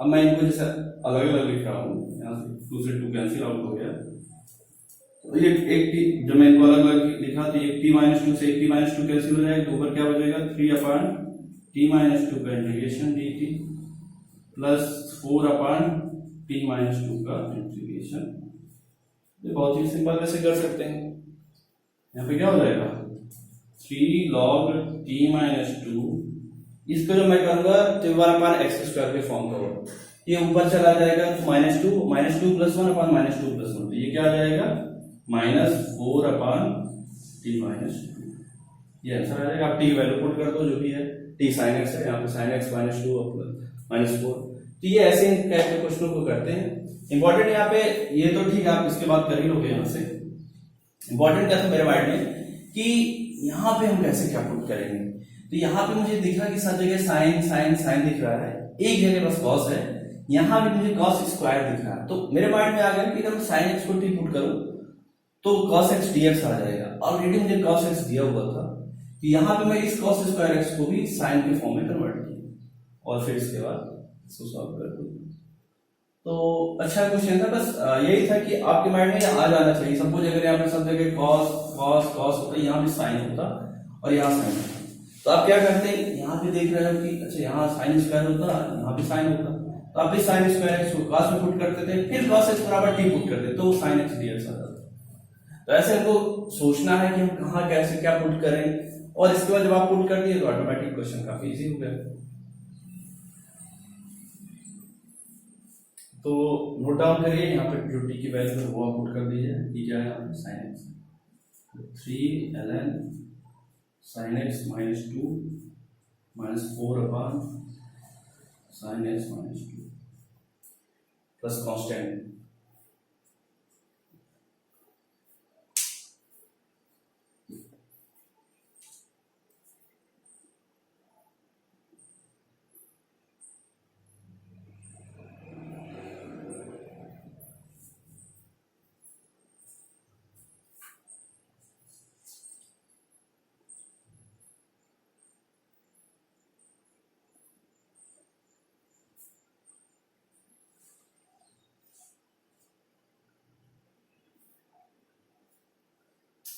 A: अब मैं इनको जैसे अलग अलग लिख रहा हूँ, यहाँ से 2 से 2 कैंसिल आउट हो गया, तो ये एक टी जो मैं इनको अलग अलग लिखा तो एक t माइनस 2 से एक t माइनस 2 कैंसिल हो जाएगा, तो ऊपर क्या हो जाएगा 3 अपान t माइनस 2 का इंटीग्रेशन dt प्लस 4 अपान t माइनस 2 का इंटीग्रेशन। ये बहुत ही सिंपल वैसे कर सकते हैं, यहाँ पे क्या हो जाएगा 3 log t माइनस 2, इसको जो मैं करूंगा तो 1 अपान एक्स स्क्वायर के फॉर्म का होगा, ये ऊपर चला जाएगा तो minus 2 plus 1 upon minus 2 plus 1, तो ये क्या आ जाएगा माइनस 4 अपान टी माइनस 2, ये आंसर आ जाएगा। आप टी की वैल्यू पुट कर दो जो भी है, टी साइन एक्स है, यहाँ पे साइन एक्स माइनस 2 माइनस 4, तो ये ऐसे टाइप के क्वेश्चन को करते हैं। इंपॉर्टेंट यहाँ पे ये तो ठीक है आप इसके बाद कर ही लोगे, यहाँ से इंपॉर्टेंट क्या था मेरे माइंड में कि यहाँ पे हम कैसे क्या पुट करेंगे, तो यहाँ पे मुझे दिखा कि सब जगह साइन साइन साइन दिख रहा है, एक जगह बस कॉस है, यहाँ भी मुझे कॉस स्क्वायर दिख रहा है, तो मेरे माइंड में आ गया कि अगर मैं साइन एक्स को टी पुट करूं तो cos x dx आ जाएगा। ऑलरेडी मुझे cos x दिया हुआ था, तो यहाँ पे मैं इस cos स्क्वायर x को भी साइन के फॉर्म में कन्वर्ट किया, और फिर इसके बाद इसको सॉल्व कर दो। तो अच्छा क्वेश्चन था, बस यही था कि आपके माइंड में आ जाना चाहिए। सपोज अगर यहाँ पे सब जगह कॉस कॉस कॉस होता है, यहाँ भी साइन होता और यहाँ साइन होता, तो आप क्या करते हैं, यहाँ पे देख रहे हो कि अच्छा यहाँ साइन स्क्वायर होता, यहाँ भी साइन होता, तो आप भी साइन स्क्वायर एक्स को कॉस में पुट करते थे, फिर कॉस एक्स बराबर टी पुट करते, तो साइन एक्स डीएक्स आ जाता। तो ऐसे हमको सोचना है कि हम कहाँ कैसे क्या पुट करें, और इसके बाद जब आप पुट कर दिए तो ऑटोमेटिक क्वेश्चन काफी इजी हो गया। तो नोट डाउन करिए, यहाँ पे जो टी की वैल्यू है वो आप पुट कर दीजिए। टी क्या है, sine x, 3 ln sin x minus 2 minus 4 upon sin x minus 2 plus constant।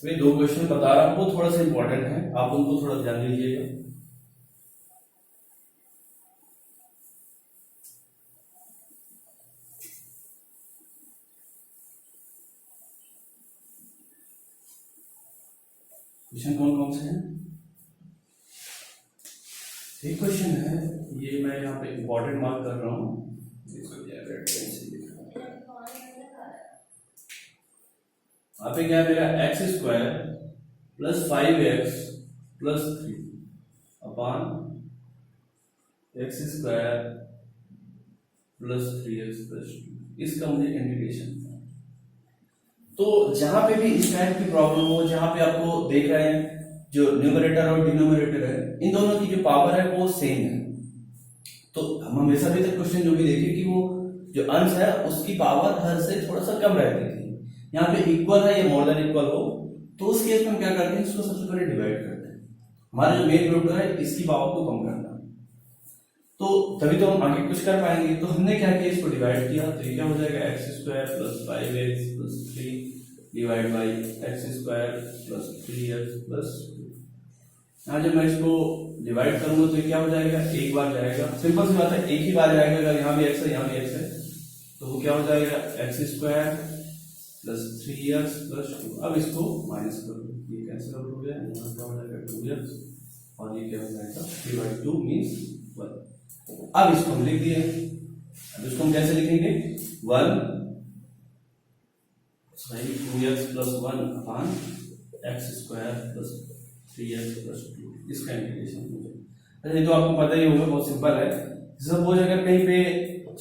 A: मैं दो क्वेश्चन बता रहा हूं, वो थोड़ा सा इंपॉर्टेंट है, आप उनको थोड़ा ध्यान दीजिएगा। क्वेश्चन कौन कौन से हैं? एक क्वेश्चन है, ये मैं यहाँ पे इंपॉर्टेंट मार्क कर रहा हूँ, यहाँ पे क्या है मेरा x square plus 5x plus 3 upon x square plus 3x plus 2, इसका मुझे इंटीग्रेशन। तो जहां पे भी इस टाइप की प्रॉब्लम हो, जहां पे आपको देख रहे हैं जो न्यूमरेटर और डिनोमिनेटर है, इन दोनों की जो पावर है वो सेम है, तो हम हमेशा भी तक क्वेश्चन जो भी देखे कि वो जो अंश है उसकी पावर हर से थोड़ा सा कम रहती थी। यहाँ पे इक्वल है या मोर देन इक्वल हो, तो उस केस में हम क्या करते हैं, इसको सबसे पहले डिवाइड करते हैं। हमारा जो मेन प्रोडक्ट है इसकी पावर को कम करना, तो तभी तो हम आगे कुछ कर पाएंगे। तो हमने क्या किया, इसको डिवाइड किया, तो ये क्या हो जाएगा, x square plus 5x plus 3 divide by x square plus 3x plus 2। यहाँ जब मैं इसको डिवाइड करूंगा तो ये क्या हो जाएगा, एक बार जाएगा, सिंपल सी बात है, एक ही बार जाएगा, अगर यहाँ भी x है यहाँ भी x है, तो वो क्या हो जाएगा, x square plus 3x plus 2। अब इसको माइनस कर दो, ये कैंसिल आउट हो गया, यहाँ क्या हो जाएगा 2x, और ये क्या हो जाएगा 3/2 मीन्स 1। अब इसको हम लिख दिए, अब इसको हम कैसे लिखेंगे, 2x plus 1 upon x square plus 3x plus 2, इसका इंटीग्रेशन हो जाएगा। ये तो आपको पता ही होगा, बहुत सिंपल है। सपोज अगर कहीं पे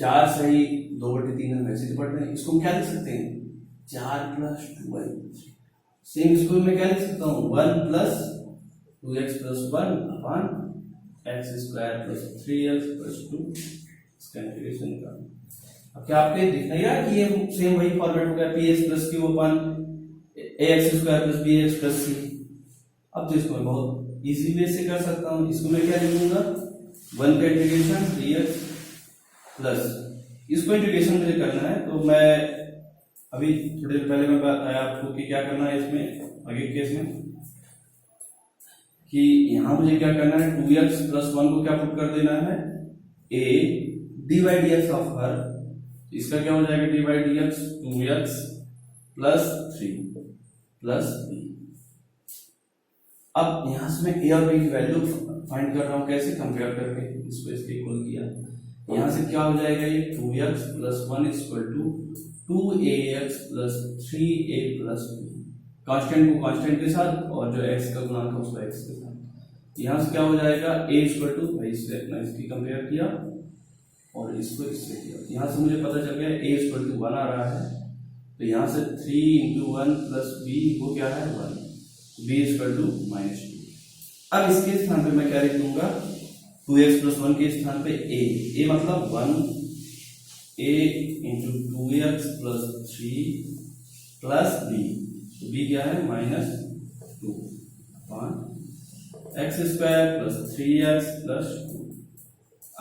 A: 4 सही 2/3 हम ऐसे पढ़ते हैं, इसको हम क्या लिख सकते हैं, 4 प्लस 2y। सेम इसको मैं क्या लिख सकता हूँ, 1 plus 2x plus 1 upon x square plus 3x plus 2, इसका इंटीग्रेशन का। अब क्या आपको दिख नहीं रहा कि ये सेम वही फॉर्मेट हो गया, px plus q upon ax square plus bx plus c। अब तो इसको मैं बहुत इजी वे से कर सकता हूँ, इसको मैं क्या लिखूंगा, 1 का इंटीग्रेशन dx प्लस, इसको इंटीग्रेशन मुझे करना है, तो मैं अभी थोड़ी देर पहले मैं बताया आपको कि क्या करना है इसमें, आगे केस में, कि यहां मुझे क्या करना है, 2x प्लस 1 को क्या पुट कर देना है, a dy dx of her, इसका क्या हो जाएगा, dy dx 2x plus 3 plus b। अब यहां से मैं a और b की वैल्यू फाइंड कर रहा हूं, कैसे, कंपेयर करके, इसको इसके इक्वल किया, यहां से क्या हो जाएगा, ये 2x plus 1 equal to 2ax plus 3a plus b, constant को कांस्टेंट के साथ और जो x का गुणांक है उसको x के साथ। यहां से क्या हो जाएगा, a इक्वल टू, भाई इससे अपना इसकी कंपेयर किया और इसको इससे किया, यहां से मुझे पता चल गया a इक्वल टू 1 आ रहा है, तो यहां से 3 इंटू 1 प्लस b वो क्या है 1, b इक्वल टू -2। अब इसके स्थान पे मैं क्या लिख दूंगा, 2x प्लस 1 के स्थान पे a मतलब 1 a into 2x plus 3 plus b, तो b क्या है -2 upon x square plus 3x plus 2।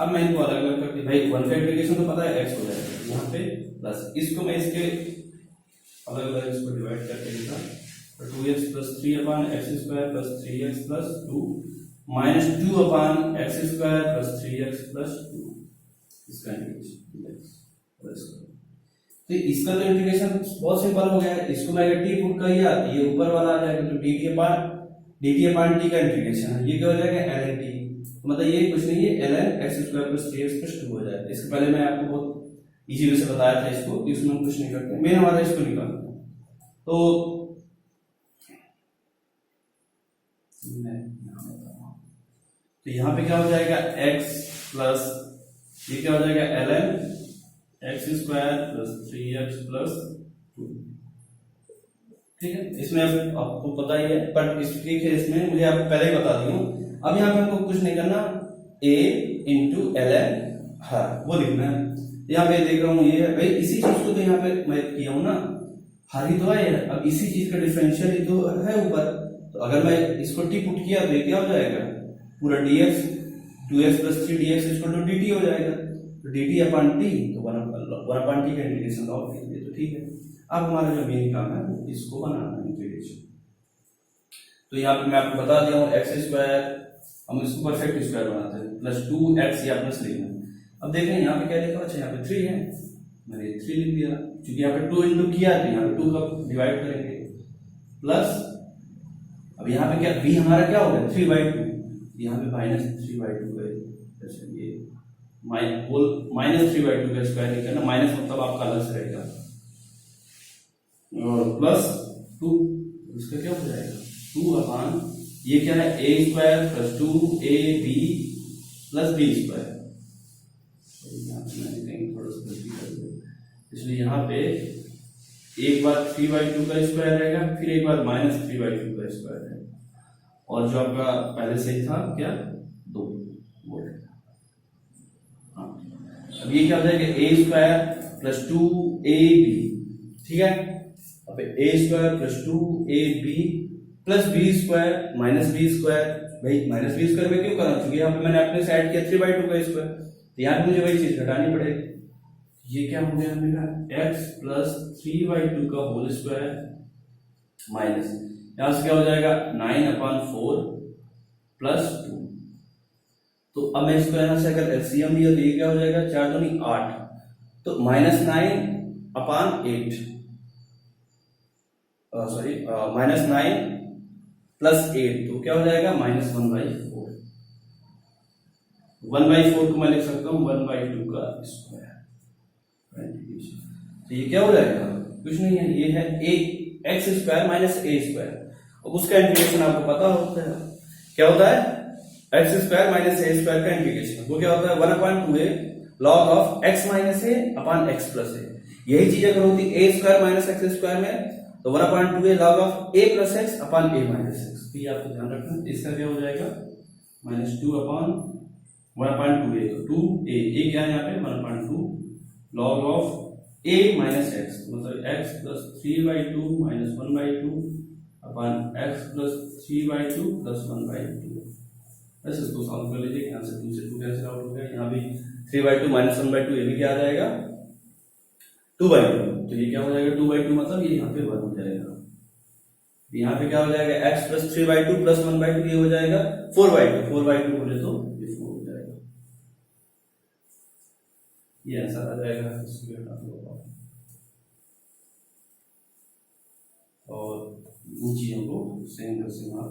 A: अब मैं इनको अलग अलग करके भाई 1 का इंटीग्रेशन तो पता है x हो जाएगा यहाँ पे प्लस इसको मैं इसके अलग अलग इसको डिवाइड करके लिखा तो 2x plus 3 upon X square plus 3x plus 2 minus 2 upon X square plus 3x plus 2 इसका इंटीग्रेशन। तो इसका तो इंटीग्रेशन बहुत सिंपल हो गया है, इसको मैं अगर t पुट किया तो ये ऊपर वाला आ जाएगा तो dt अपान t का इंटीग्रेशन है, ये क्या हो जाएगा ln t, तो मतलब ये कुछ नहीं है ln x square plus 3x plus 2 हो जाएगा। इसके पहले मैं आपको बहुत इजी वे से बताया था इसको कि इसमें हम कुछ नहीं करते, मेन हमारा इसको निकालना है। तो यहाँ पे क्या हो जाएगा x प्लस ये क्या हो जाएगा ln x square plus 3x plus 2, ठीक है। इसमें आपको पता ही है पर इसके केस में मुझे आप पहले ही बता दी हूँ। अब यहाँ पे हमको कुछ नहीं करना, a इंटू ln हर वो लिखना है। यहाँ पे देख रहा हूँ ये है भाई, इसी चीज को तो यहाँ पे मैं किया हूँ ना, हर ही तो है, अब इसी चीज का डिफरेंशियल ही तो है ऊपर, तो अगर मैं इसको t पुट किया तो ये क्या हो जाएगा पूरा dx 2x plus 3 dx equal to dt हो जाएगा, तो dt अपान t तो 1 अपान t का इंटीग्रेशन लॉग कीजिए तो ठीक है। अब हमारा जो मेन काम है इसको बनाना है इंटीग्रेशन। तो यहाँ पे मैं आपको बता दिया हूँ एक्स स्क्वायर, हम इसको परफेक्ट स्क्वायर बनाते हैं प्लस 2x या प्लस लिखना है। अब देखें यहाँ पे क्या लिखा, अच्छा यहाँ पे 3 है, मैंने 3 लिख दिया क्योंकि यहाँ पे 2 इंटू किया तो यहाँ पे 2 का डिवाइड करेंगे प्लस अब यहाँ पे क्या b हमारा क्या हो गया 3/2, यहाँ पे माइनस 3/2 है, अच्छा ये माइनस 3/2 का स्क्वायर नहीं करना, माइनस मतलब आपका अलग से रहेगा और प्लस 2, इसका क्या हो जाएगा 2 अपान ये क्या है a square plus 2ab plus b square, थोड़ा सा गलती कर दिया, इसलिए यहाँ पे एक बार 3/2 का स्क्वायर रहेगा, फिर एक बार माइनस 3/2 का स्क्वायर रहेगा और जो आपका पहले से ही था क्या 2 वो। अब ये क्या हो जाएगा a स्क्वायर प्लस 2ab, ठीक है। अब a square plus 2ab plus b square minus b square, भाई माइनस b स्क्वायर में क्यों करना, क्योंकि यहाँ पे मैंने अपने से ऐड किया 3/2 का स्क्वायर, तो यहाँ पे मुझे वही चीज घटानी पड़ेगी। ये क्या हो गया मेरा x प्लस 3/2 का होल स्क्वायर माइनस यहां से क्या हो जाएगा 9/4 प्लस 2, तो अब मैं इसको यहां से अगर एलसीएम लिया तो ये क्या हो जाएगा 4 दूनी 8, तो -9/8 सॉरी -9 प्लस 8 तो क्या हो जाएगा -1/4, 1/4 को मैं लिख सकता हूं 1/2 का स्क्वायर। तो ये क्या हो जाएगा कुछ नहीं है, ये है X square minus A square. अब उसका इंटीग्रेशन आपको पता होता है क्या होता है, X square minus A square का इंटीग्रेशन वो क्या होता है 1/2a log of X minus A upon X plus A. यही चीज अगर होती A square minus X square में तो 1/2a log of A plus X upon A minus X, तो ये आपको ध्यान रखना। इसका क्या हो जाएगा -2 अपान 1/2a, तो 2a ए क्या है यहाँ पे 1/2 log of a minus x, मतलब x plus 3/2 minus 1/2 अपन x plus 3/2 plus 1/2। ऐसे इसको सॉल्व कर लीजिए, यहाँ से 2 से 2 कैंसिल आउट हो गया, यहाँ भी 3/2 minus 1/2 ये भी क्या आ जाएगा 2/2, तो ये क्या हो जाएगा 2/2 मतलब ये यहाँ पे 1 हो जाएगा, यहाँ पे क्या हो जाएगा x plus 3/2 plus 1/2 ये हो जाएगा 4/2 बोले तो ये 4 हो जाएगा, ये आंसर आ जाएगा। इसको हटा दो और इन चीजों को सेम कर से मार,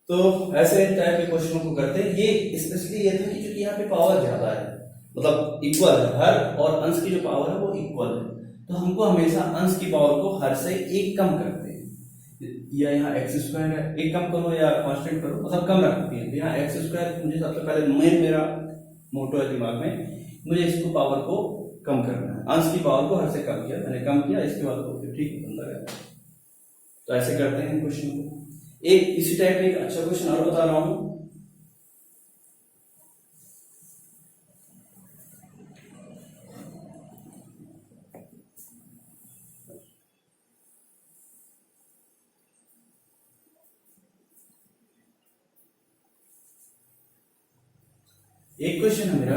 A: तो ऐसे टाइप के क्वेश्चनों को करते हैं। ये स्पेशली ये था कि क्योंकि यहाँ पे पावर ज्यादा है, मतलब इक्वल है, हर और अंश की जो पावर है वो इक्वल है, तो हमको हमेशा अंश की पावर को हर से एक कम करते हैं, या यहाँ एक्स स्क्वायर है एक कम करो या कांस्टेंट करो, मतलब कम रखते हैं। यहाँ एक्स स्क्वायर मुझे सबसे पहले मेरा मोटो है दिमाग में, मुझे इसको पावर को कम करना है, अंश की पावर को हर से कम किया, मैंने कम किया, इसके बाद तो ठीक है बंदा गया। तो ऐसे करते हैं क्वेश्चन को। एक इसी टाइप का एक अच्छा क्वेश्चन और बता रहा हूं, एक क्वेश्चन है मेरा,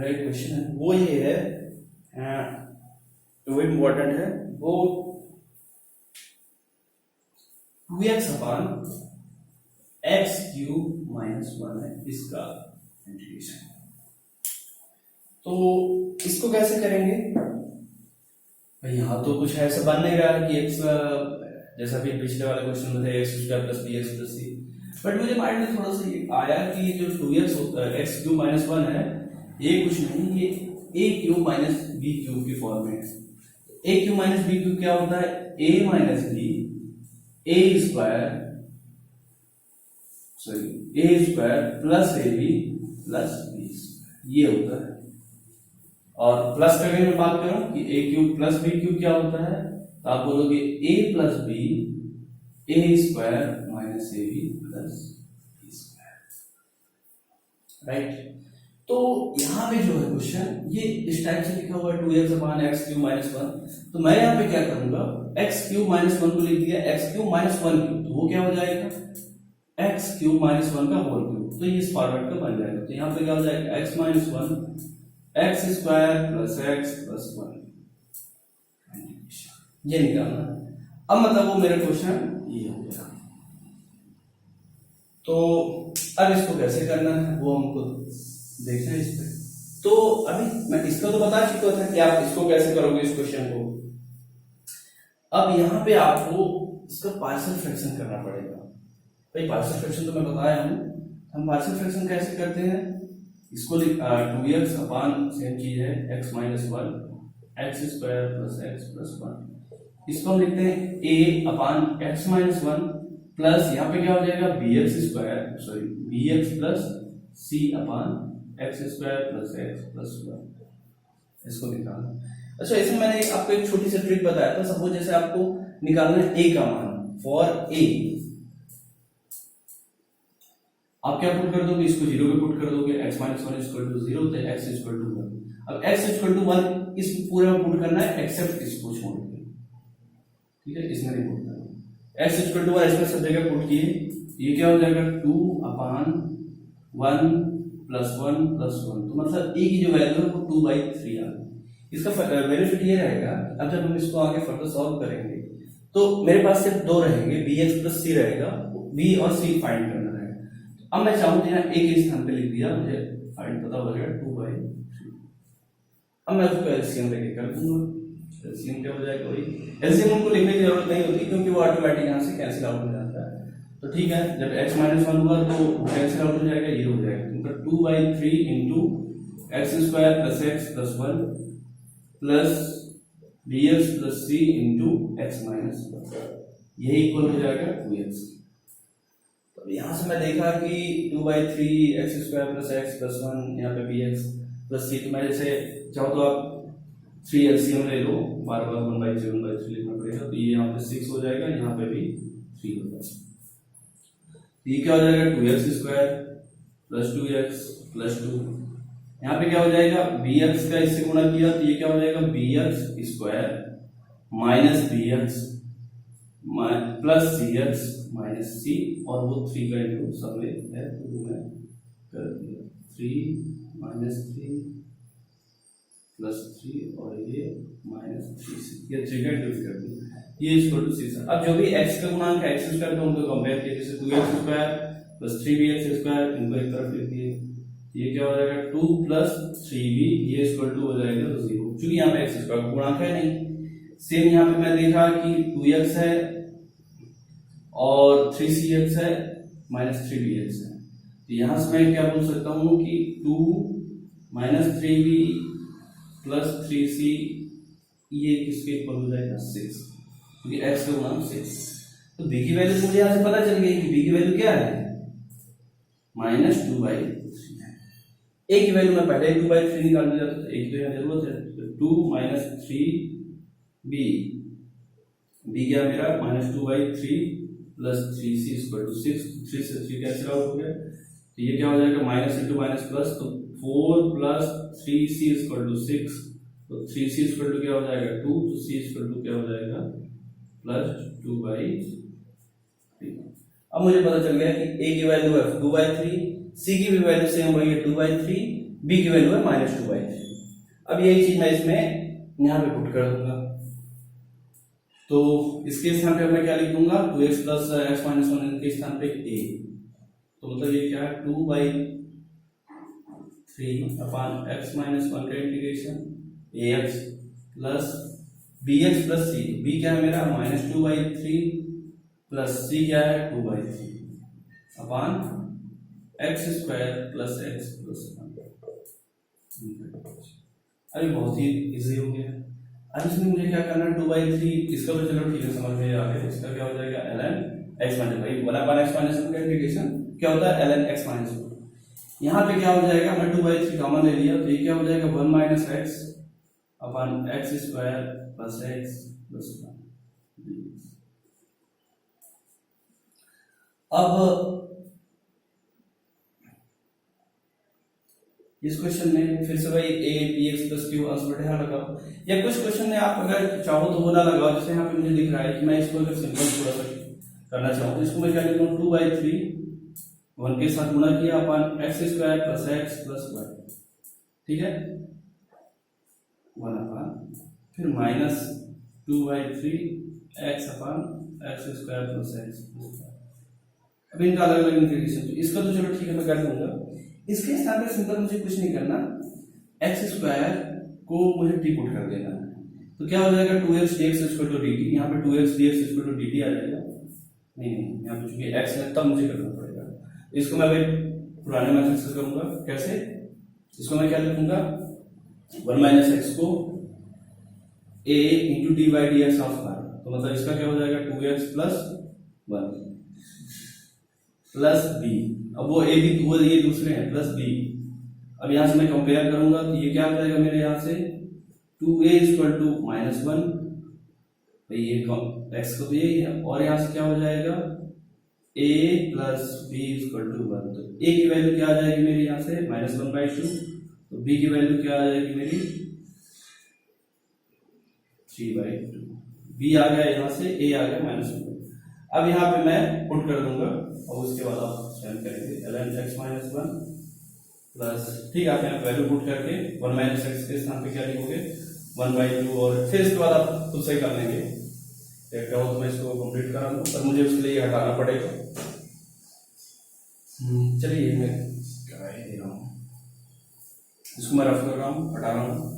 A: एक क्वेश्चन है वो ये है, वो इम्पोर्टेंट है, वो 2x अपान एक्स क्यूब माइनस 1 है इसका इंटीग्रेशन। तो इसको कैसे करेंगे भाई? यहाँ तो कुछ ऐसा बन नहीं रहा है कि x जैसा भी पिछले वाले क्वेश्चन में थे X square plus B X plus C, but मुझे माइंड में थोड़ा सा ये आया कि जो 2x एक्स क्यूब माइनस 1 है ये कुछ नहीं, ये A cube minus B cube की फॉर्म में है। A cube minus B cube क्या होता है? A minus B A square plus A B plus B, ये होता है। और प्लस का अगर मैं बात करूं कि A cube plus B cube क्या होता है, तो आप बोलोगे A plus B A square minus A B plus B square, right. तो यहाँ पे जो है क्वेश्चन ये इस टाइप से लिखा हुआ है 2x अपान एक्स क्यूब माइनस 1। तो मैं यहाँ पे क्या करूंगा, एक्स क्यूब माइनस 1 को लिख दिया एक्स क्यूब माइनस 1 क्यूब, तो वो क्या हो जाएगा एक्स क्यूब माइनस 1 का होल क्यूब, तो ये इस फॉर्मेट का बन जाएगा। तो यहाँ पे क्या हो जाएगा x minus 1 X square plus X plus 1, ये निकालना। अब मतलब वो मेरा क्वेश्चन ये हो गया। तो अब इसको कैसे करना है वो हमको देखना है इस पे। तो अभी मैं इसका तो बता चुका था कि आप इसको कैसे करोगे इस क्वेश्चन को। अब यहाँ पे आपको इसका पार्शियल फ्रैक्शन करना पड़ेगा। भाई पार्शियल फ्रैक्शन तो मैं बताया हूँ, हम पार्शियल फ्रैक्शन कैसे करते हैं, इसको 2x अपान सेम चीज है x minus 1 X square plus X plus 1, इसको हम लिखते हैं a upon x minus 1 plus यहाँ पे क्या हो जाएगा bx plus c upon X square plus X plus 1, इसको निकालना। अच्छा इसमें मैंने आपको एक छोटी सी ट्रिक बताया था। सपोज जैसे आपको निकालना है a का मान, फॉर a आप क्या पुट कर दोगे, इसको 0 पे पुट कर दोगे, x माइनस 1 इक्वल टू 0, तो x इक्वल टू 1। अब x इक्वल टू 1 इस पूरे में पुट करना है एक्सेप्ट इसको छोड़ के, ठीक है, इसमें नहीं पुट करना। x इक्वल टू 1 इसमें सब जगह पुट किए, ये क्या हो जाएगा 2 अपान 1 प्लस 1 प्लस 1, तो मतलब a की जो वैल्यू है वो 2/3 आ गई। इसका बेनिफिट ये रहेगा, अब जब हम इसको आगे फर्दर सॉल्व करेंगे तो मेरे पास सिर्फ दो रहेंगे, bx प्लस c रहेगा, b और c फाइंड करना है। अब मैं चाहूँ यहाँ a के स्थान पे लिख दिया, मुझे फाइंड पता हो जाएगा 2/3। अब मैं उसको एलसीएम लेके कर दूंगा। एलसीएम क्या हो जाएगा, वही एलसीएम को लिखने की जरूरत नहीं होती क्योंकि वो ऑटोमेटिक यहाँ से कैंसिल आउट हो जाता है। तो ठीक है, जब x माइनस 1 हुआ तो कैंसिल आउट हो जाएगा, ये हो जाएगा तो 2/3 into x square plus X plus 1 plus bx plus c into x minus 1, यही इक्वल हो जाएगा 2x। तो यहाँ से मैं देखा कि 2/3 x square plus X plus 1, यहाँ पे bx प्लस c, तो मैं जैसे चाहो तो आप 3 एलसीएम ले लो, बार बार 1/3 1/3 लिखना पड़ेगा, तो ये यहाँ पे 6 हो जाएगा, यहाँ पे भी 3 हो जाएगा। ये क्या हो जाएगा 2x square plus 2x plus 2, यहाँ पे क्या हो जाएगा bx का इससे गुणा किया तो ये क्या हो जाएगा bx square minus bx plus cx minus c, और वो 3 का इंटू सब में है तो मैं कर दिया 3 माइनस 3 प्लस 3 और ये माइनस 3c, ये 3 का इंटू कर दिया, ये इक्वल टू 6। अब जो भी x का गुणांक है x स्क्वायर को उनको कंपेयर किया, जैसे 2x square plus 3bx square, इनको एक तरफ लिख दिए, ये क्या हो जाएगा 2 प्लस 3b, ये इक्वल टू हो जाएगा 0, क्योंकि यहाँ पे x स्क्वायर गुणांक है नहीं। सेम यहाँ पे मैं देखा कि 2x है और 3cx है माइनस 3bx है, तो यहाँ से मैं क्या बोल सकता हूँ कि 2 माइनस 3b प्लस 3c, ये किसके इक्वल हो जाएगा 6, क्योंकि x का गुणांक 6। तो b की वैल्यू मुझे यहाँ से पता चल गई कि b की वैल्यू क्या है माइनस 2/3 है। a की वैल्यू मैं पहले ही 2/3 निकाल दिया, तो a की वैल्यू जरूरत है, तो 2 माइनस 3b, b क्या मेरा minus 2/3 plus 3c equal to 6, 3 से 3 कैंसिल आउट हो गया, तो ये क्या हो जाएगा माइनस इंटू माइनस प्लस, तो 4 प्लस 3c इक्वल टू 6, तो 3c इक्वल टू क्या हो जाएगा 2, तो c इक्वल टू क्या हो जाएगा प्लस 2/3। अब मुझे पता चल गया कि a की वैल्यू है 2/3, c की भी वैल्यू सेम वही है 2/3, b की वैल्यू है -2/3। अब यही चीज मैं इसमें यहां पे पुट कर दूंगा, तो इसके स्थान पे मैं क्या लिख दूंगा 2x प्लस x माइनस 1 के स्थान पे a, तो मतलब ये क्या है 2/3 अपॉन x माइनस 1 का integration ax plus bx plus c, b क्या है मेरा -2/3 प्लस c क्या है 2/3 upon x square plus x plus 1। अभी बहुत ही इजी हो गया। अब इसमें मुझे क्या करना है 2/3, इसका तो चलो ठीक है समझ में आ गया। इसका क्या हो जाएगा ln x माइनस भाई 1/x माइनस 1 का इंटीग्रेशन क्या होता है ln x माइनस 1। यहाँ पे क्या हो जाएगा, मैं 2/3 कॉमन ले लिया तो ये क्या हो जाएगा 1 minus x upon x square plus x plus 1। अब इस क्वेश्चन में फिर से भाई a px प्लस q अंश बटे यहाँ लगाओ, या कुछ क्वेश्चन में आप अगर चाहो तो वो ना लगाओ। जैसे यहाँ पे मुझे दिख रहा है कि मैं इसको अगर सिंपल थोड़ा सा करना चाहूँ तो इसको मैं क्या लिखूँ 2/3 1 के साथ गुणा किया अपन x square plus x plus 1, ठीक है 1 अपन फिर माइनस 2/3 x अपन x square plus x plus 1। अब इनका अलग अलग इंटीग्रेशन, इसका तो चलो ठीक है मैं कर दूंगा। इसके स्थान पे सिंपल मुझे कुछ नहीं करना, x स्क्वायर को मुझे टी पुट कर देना है, तो क्या हो जाएगा 2x dx equal to dt, यहाँ पे 2x dx equal to dt आ जाएगा। नहीं यहाँ पे चूंकि x है तब मुझे करना पड़ेगा, इसको मैं भाई पुराने मेथड से करूंगा। कैसे, इसको मैं क्या लिखूंगा 1 माइनस x को a into D by D x of r, तो मतलब इसका क्या हो जाएगा 2x प्लस 1 प्लस b, अब वो a भी वो ये दूसरे हैं प्लस b। अब यहां से मैं कंपेयर करूंगा तो ये क्या आ जाएगा मेरे यहां से 2a इक्वल टू -1, ये x को तो यही है, और यहां से क्या हो जाएगा a plus b equal to 1, तो a की वैल्यू क्या आ जाएगी मेरी यहां से -1/2, तो b की वैल्यू क्या आ जाएगी मेरी 3/2, b आ गया यहां से, a आ गया -1। अब यहाँ पे मैं पुट कर दूंगा और उसके बाद आप स्वयं करेंगे ln x माइनस 1 प्लस, ठीक है आप यहाँ वैल्यू पुट करके 1 माइनस x के स्थान पे क्या लिखोगे 1/2, और फिर इसके बाद आप खुद से कर लेंगे। क्या हो तो मैं इसको कंप्लीट करा दूं, पर मुझे उसके लिए हटाना पड़ेगा। चलिए मैं क्या दे रहा हूँ, इसको मैं रफ कर रहा हूँ, हटा रहा हूँ।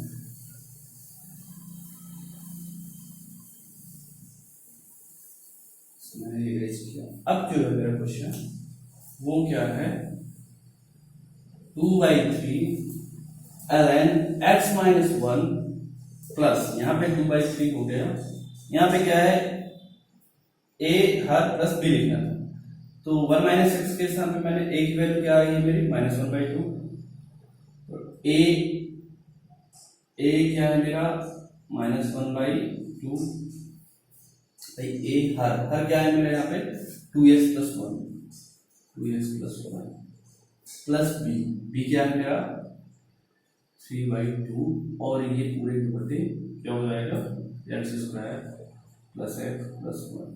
A: मैंने इरेज किया। अब जो है मेरा क्वेश्चन वो क्या है 2/3 ln x माइनस 1 प्लस, यहाँ पे 2/3 हो गया, यहाँ पे क्या है a हर प्लस b लिखना था, तो 1 माइनस x के स्थान पे मैंने a की वैल्यू क्या आ गई मेरी -1/2, तो a क्या है मेरा -1/2, a हर क्या है मेरे यहाँ पे 2x प्लस 1 प्लस b क्या है मेरा 3/2, और ये पूरे बटे क्या हो जाएगा x square plus x plus 1।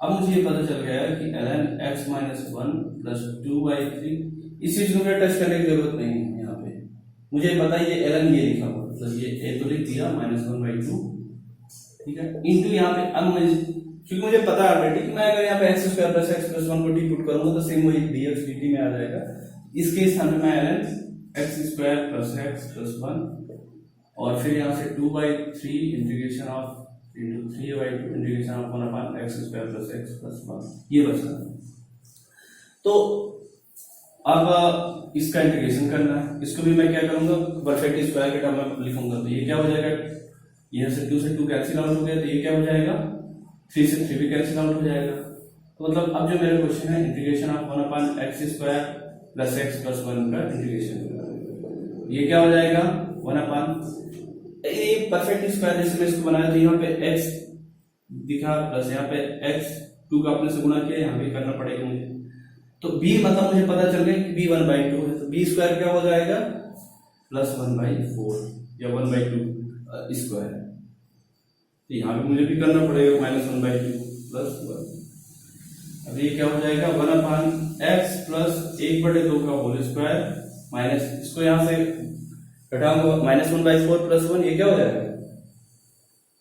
A: अब मुझे ये पता चल गया कि ln x माइनस 1 प्लस 2/3, इस चीज को मुझे टच करने की जरूरत नहीं है। यहाँ पे मुझे पता है ये ln ये लिखा हुआ, मतलब ये a तो लिख दिया -1/2, ठीक है इंटू यहाँ पे, अब मुझे क्योंकि मुझे पता है ऑलरेडी कि मैं अगर यहाँ पे x square plus x plus 1 को टी पुट करूंगा तो सेम वही dx dt में आ जाएगा। इसके स्थान पे मैं ln x square plus x plus 1 और फिर यहाँ से 2/3 integration of into 3/2 integration of 1 upon x square plus x plus 1 ये बचा। तो अब इसका इंटीग्रेशन करना है, इसको भी मैं क्या करूंगा परफेक्ट स्क्वायर के टर्म में लिखूंगा, तो ये क्या हो जाएगा यहाँ से 2 से 2 कैंसिल आउट हो गया, तो ये क्या हो जाएगा 3 से 3 भी कैंसिल आउट हो जाएगा। तो मतलब अब जो मेरा क्वेश्चन है integration of 1 upon x square plus x plus 1 का इंटीग्रेशन, ये क्या हो जाएगा 1 अपॉन ये परफेक्ट स्क्वायर जैसे मैं इसको बनाया, तो यहाँ पे x दिखा प्लस यहाँ पे x 2 का अपने से गुणा किया, यहाँ पे करना पड़ेगा मुझे, तो b मतलब मुझे पता चल गया कि b 1/2 है, तो b स्क्वायर क्या हो जाएगा प्लस 1/4 या 1/2 स्क्वायर। तो यहाँ पे मुझे भी करना पड़ेगा -1/2 प्लस 1। अब ये क्या हो जाएगा 1/x प्लस 1/2 का होल स्क्वायर माइनस, इसको यहाँ से घटाऊंगा -1/4 प्लस 1, ये क्या हो जाएगा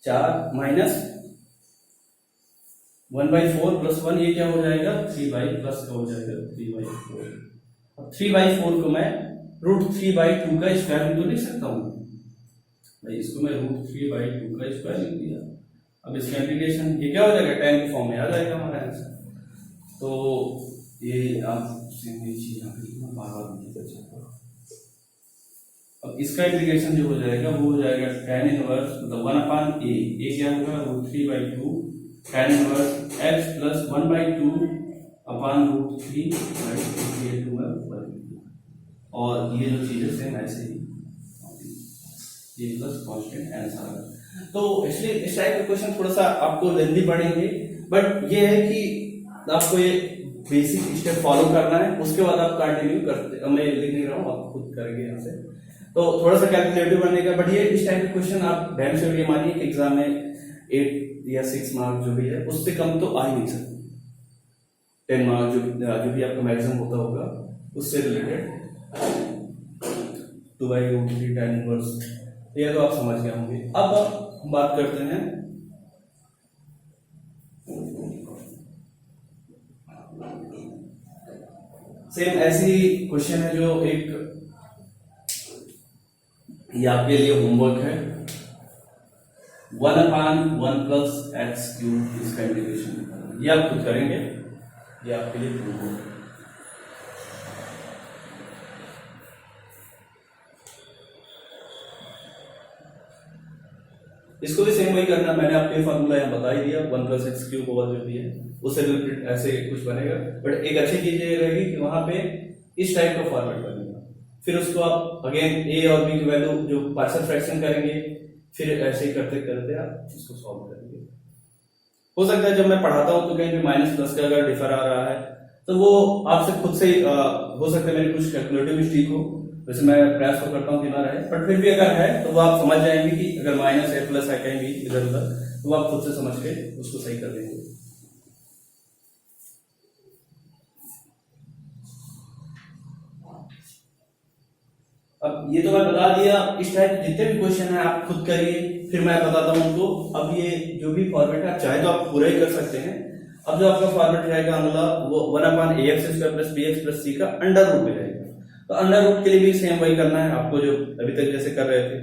A: 4 माइनस 1/4 प्लस 1, ये क्या हो जाएगा 3 प्लस का हो जाएगा 3/4। अब 3/4 को मैं √3/2 का स्क्वायर भी तो लिख सकता हूँ भाई, इसको मैं √3/2 का स्क्वायर लिख दिया। अब इसका इंटीग्रेशन ये क्या हो जाएगा 10 के फॉर्म में आ जाएगा हमारा आंसर। तो ये आप चीज यहाँ पे लिखना, बार-बार नहीं कर सकता। अब इसका इंटीग्रेशन जो हो जाएगा वो हो जाएगा tan इनवर्स मतलब 1/a, ये क्या होगा √3/2 tan inverse x plus 1/2 upon √3/2 और ये जो चीजें सेम ऐसे ही ये प्लस कांस्टेंट आंसर आ गया। तो इसलिए इस टाइप के क्वेश्चन थोड़ा सा आपको लेंथी पड़ेंगे, बट ये है कि आपको ये बेसिक स्टेप फॉलो करना है, उसके बाद आप कंटिन्यू करते, मैं लिख नहीं रहा हूँ, आप खुद करेंगे यहाँ से। तो थोड़ा सा कैलकुलेटिव बनेगा, बट ये इस टाइप के क्वेश्चन आप डैम श्योर ये मानिए कि एग्जाम में 8 या 6 मार्क जो भी है उससे कम तो आ ही नहीं सकते। 10 मार्क जो भी आपका मैक्सिमम होता होगा उससे रिलेटेड 2/√3 tan इनवर्स, ये तो आप समझ गए होंगे। अब हम बात करते हैं सेम ऐसी क्वेश्चन है जो एक ये आपके लिए होमवर्क है 1/1 प्लस x³ इसका इंटीग्रेशन, ये आप खुद करेंगे, ये आपके लिए होमवर्क है। इसको भी सेम वही करना, मैंने आपको फॉर्मूला यहाँ बता ही दिया 1 प्लस x³ ओवर जो भी है उससे रिलेटेड ऐसे कुछ बनेगा, बट एक अच्छी चीज ये रहेगी कि वहां पे इस टाइप का फॉर्मेट बनेगा, फिर उसको आप अगेन a और b की वैल्यू जो पार्शियल फ्रैक्शन करेंगे, फिर ऐसे ही करते करते आप इसको सॉल्व करेंगे। हो सकता है जब मैं पढ़ाता हूँ तो कहीं भी माइनस प्लस का अगर डिफर आ रहा है तो वो आपसे खुद से हो सकता है मेरी कुछ कैलकुलेटिव मिस्टेक हो, वैसे मैं प्रयास तो करता हूँ कि ना रहे, बट फिर भी अगर है तो वो आप समझ जाएंगे कि अगर माइनस है प्लस है कहीं भी इधर उधर, तो आप खुद से समझ के उसको सही कर देंगे। अब ये तो मैं बता दिया, इस टाइप जितने भी क्वेश्चन है आप खुद करिए, फिर मैं बताता हूँ उनको। अब ये जो भी फॉर्मेट है आप चाहे तो आप पूरा ही कर सकते हैं। अब जो आपका फॉर्मेट रहेगा मतलब वो 1/ax² plus bx plus c का अंडर रूट में रहेगा, तो अंडर रूट के लिए भी सेम वही करना है आपको जो अभी तक जैसे कर रहे थे।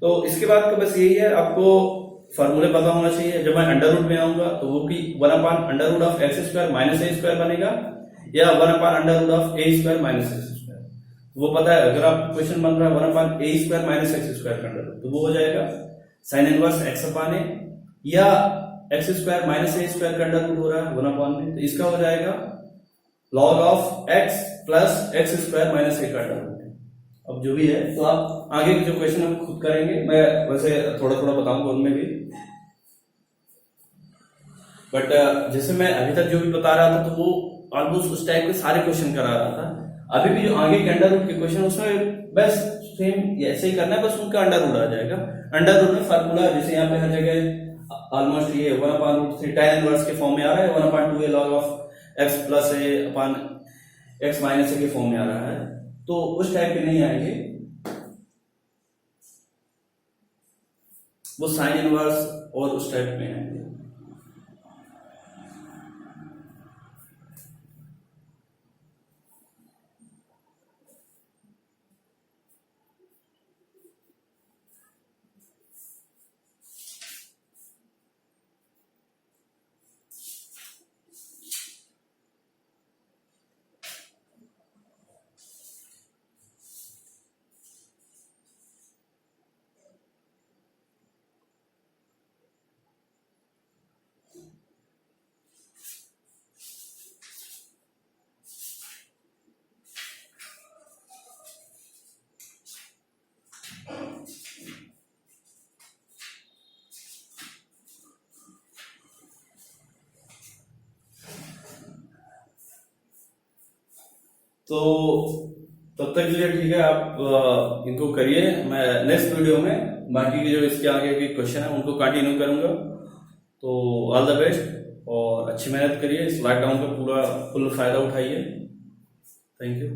A: तो इसके बाद तो बस यही है, आपको फॉर्मूले पता होना चाहिए। जब मैं अंडर रूट में आऊंगा तो वो कि 1/√x² माइनस a² बनेगा या 1/√a² माइनस x², वो पता है। अगर आप क्वेश्चन बन रहा है 1/a² माइनस x² का अंडर रूट, तो वो हो जाएगा साइन इनवर्स x/a, या x² माइनस a² का अंडर रूट हो रहा है 1/, में तो इसका हो जाएगा log of x plus x² minus a का अंडर रूट। अब जो भी है तो आप आगे के जो क्वेश्चन हम खुद करेंगे, मैं वैसे थोड़ा थोड़ा बताऊंगा उनमें भी, बट जैसे मैं अभी तक जो भी बता रहा था तो वो ऑलमोस्ट उस टाइप के सारे क्वेश्चन करा रहा था। अभी भी जो आगे के अंडर रूट के क्वेश्चन उसमें बस सेम ऐसे ही करना है, बस उनका अंडर रूट आ जाएगा। अंडर रूट में फार्मूला जैसे यहाँ पे हर जगह ऑलमोस्ट ये 1/√3 tan इनवर्स के फॉर्म में आ रहा है, 1/2a log of x plus a upon x minus a के फॉर्म में आ रहा है, तो उस टाइप के नहीं आएंगे, वो साइन इनवर्स और उस टाइप में आएंगे। तो तब तक के लिए ठीक है, आप इनको करिए। मैं नेक्स्ट वीडियो में बाकी के जो इसके आगे के क्वेश्चन है उनको कंटिन्यू करूंगा। तो ऑल द बेस्ट और अच्छी मेहनत करिए, इस लॉकडाउन का पूरा फुल फायदा उठाइए। Thank you.